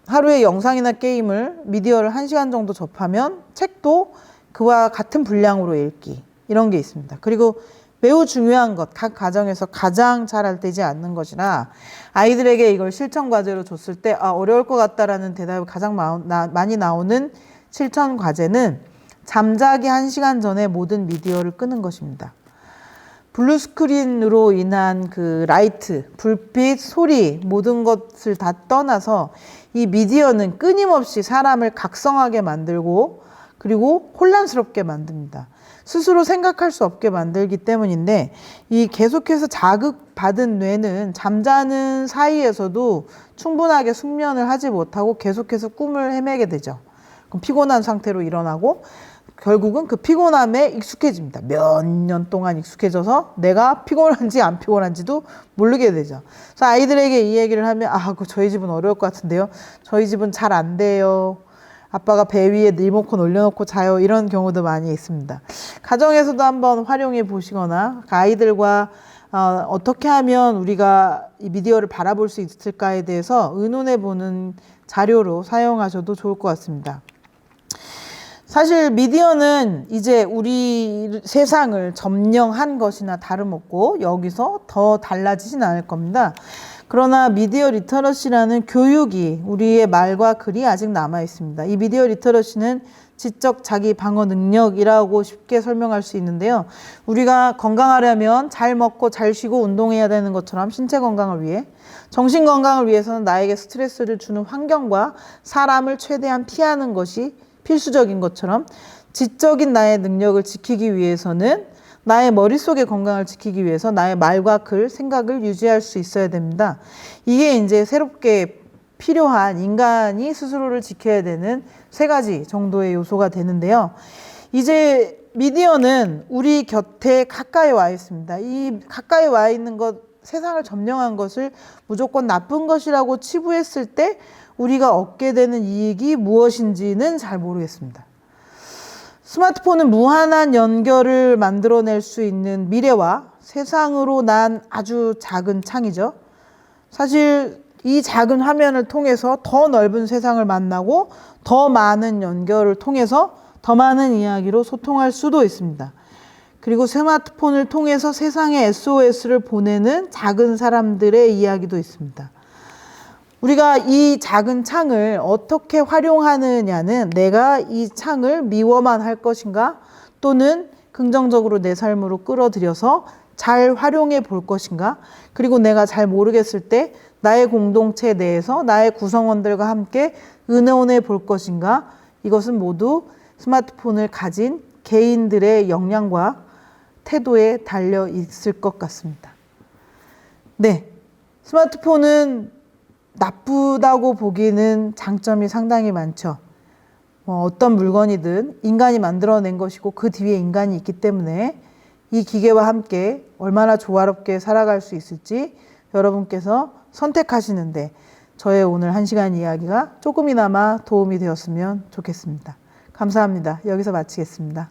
하루에 영상이나 게임을 미디어를 1시간 정도 접하면 책도 그와 같은 분량으로 읽기, 이런 게 있습니다. 그리고 매우 중요한 것, 각 가정에서 가장 잘 되지 않는 것이라 아이들에게 이걸 실천 과제로 줬을 때 어려울 것 같다라는 대답이 가장 많이 나오는 실천 과제는 잠자기 1시간 전에 모든 미디어를 끄는 것입니다. 블루스크린으로 인한 그 라이트, 불빛, 소리 모든 것을 다 떠나서 이 미디어는 끊임없이 사람을 각성하게 만들고 그리고 혼란스럽게 만듭니다. 스스로 생각할 수 없게 만들기 때문인데 이 계속해서 자극받은 뇌는 잠자는 사이에서도 충분하게 숙면을 하지 못하고 계속해서 꿈을 헤매게 되죠. 그럼 피곤한 상태로 일어나고 결국은 그 피곤함에 익숙해집니다. 몇 년 동안 익숙해져서 내가 피곤한지 안 피곤한지도 모르게 되죠. 그래서 아이들에게 이 얘기를 하면 저희 집은 어려울 것 같은데요. 저희 집은 잘 안 돼요. 아빠가 배 위에 리모컨 올려놓고 자요. 이런 경우도 많이 있습니다. 가정에서도 한번 활용해 보시거나 아이들과 어떻게 하면 우리가 이 미디어를 바라볼 수 있을까에 대해서 의논해 보는 자료로 사용하셔도 좋을 것 같습니다. 사실 미디어는 이제 우리 세상을 점령한 것이나 다름없고 여기서 더 달라지진 않을 겁니다. 그러나 미디어 리터러시라는 교육이 우리의 말과 글이 아직 남아 있습니다. 이 미디어 리터러시는 지적 자기 방어 능력이라고 쉽게 설명할 수 있는데요. 우리가 건강하려면 잘 먹고 잘 쉬고 운동해야 되는 것처럼 신체 건강을 위해, 정신 건강을 위해서는 나에게 스트레스를 주는 환경과 사람을 최대한 피하는 것이 필수적인 것처럼 지적인 나의 능력을 지키기 위해서는 나의 머릿속의 건강을 지키기 위해서 나의 말과 글, 생각을 유지할 수 있어야 됩니다. 이게 이제 새롭게 필요한 인간이 스스로를 지켜야 되는 3가지 정도의 요소가 되는데요. 이제 미디어는 우리 곁에 가까이 와 있습니다. 이 가까이 와 있는 것, 세상을 점령한 것을 무조건 나쁜 것이라고 치부했을 때 우리가 얻게 되는 이익이 무엇인지는 잘 모르겠습니다. 스마트폰은 무한한 연결을 만들어낼 수 있는 미래와 세상으로 난 아주 작은 창이죠. 사실 이 작은 화면을 통해서 더 넓은 세상을 만나고 더 많은 연결을 통해서 더 많은 이야기로 소통할 수도 있습니다. 그리고 스마트폰을 통해서 세상에 SOS를 보내는 작은 사람들의 이야기도 있습니다. 우리가 이 작은 창을 어떻게 활용하느냐는 내가 이 창을 미워만 할 것인가 또는 긍정적으로 내 삶으로 끌어들여서 잘 활용해 볼 것인가, 그리고 내가 잘 모르겠을 때 나의 공동체 내에서 나의 구성원들과 함께 의논해 볼 것인가, 이것은 모두 스마트폰을 가진 개인들의 역량과 태도에 달려 있을 것 같습니다. 네, 스마트폰은 나쁘다고 보기에는 장점이 상당히 많죠. 어떤 물건이든 인간이 만들어낸 것이고 그 뒤에 인간이 있기 때문에 이 기계와 함께 얼마나 조화롭게 살아갈 수 있을지 여러분께서 선택하시는데 저의 오늘 1시간 이야기가 조금이나마 도움이 되었으면 좋겠습니다. 감사합니다. 여기서 마치겠습니다.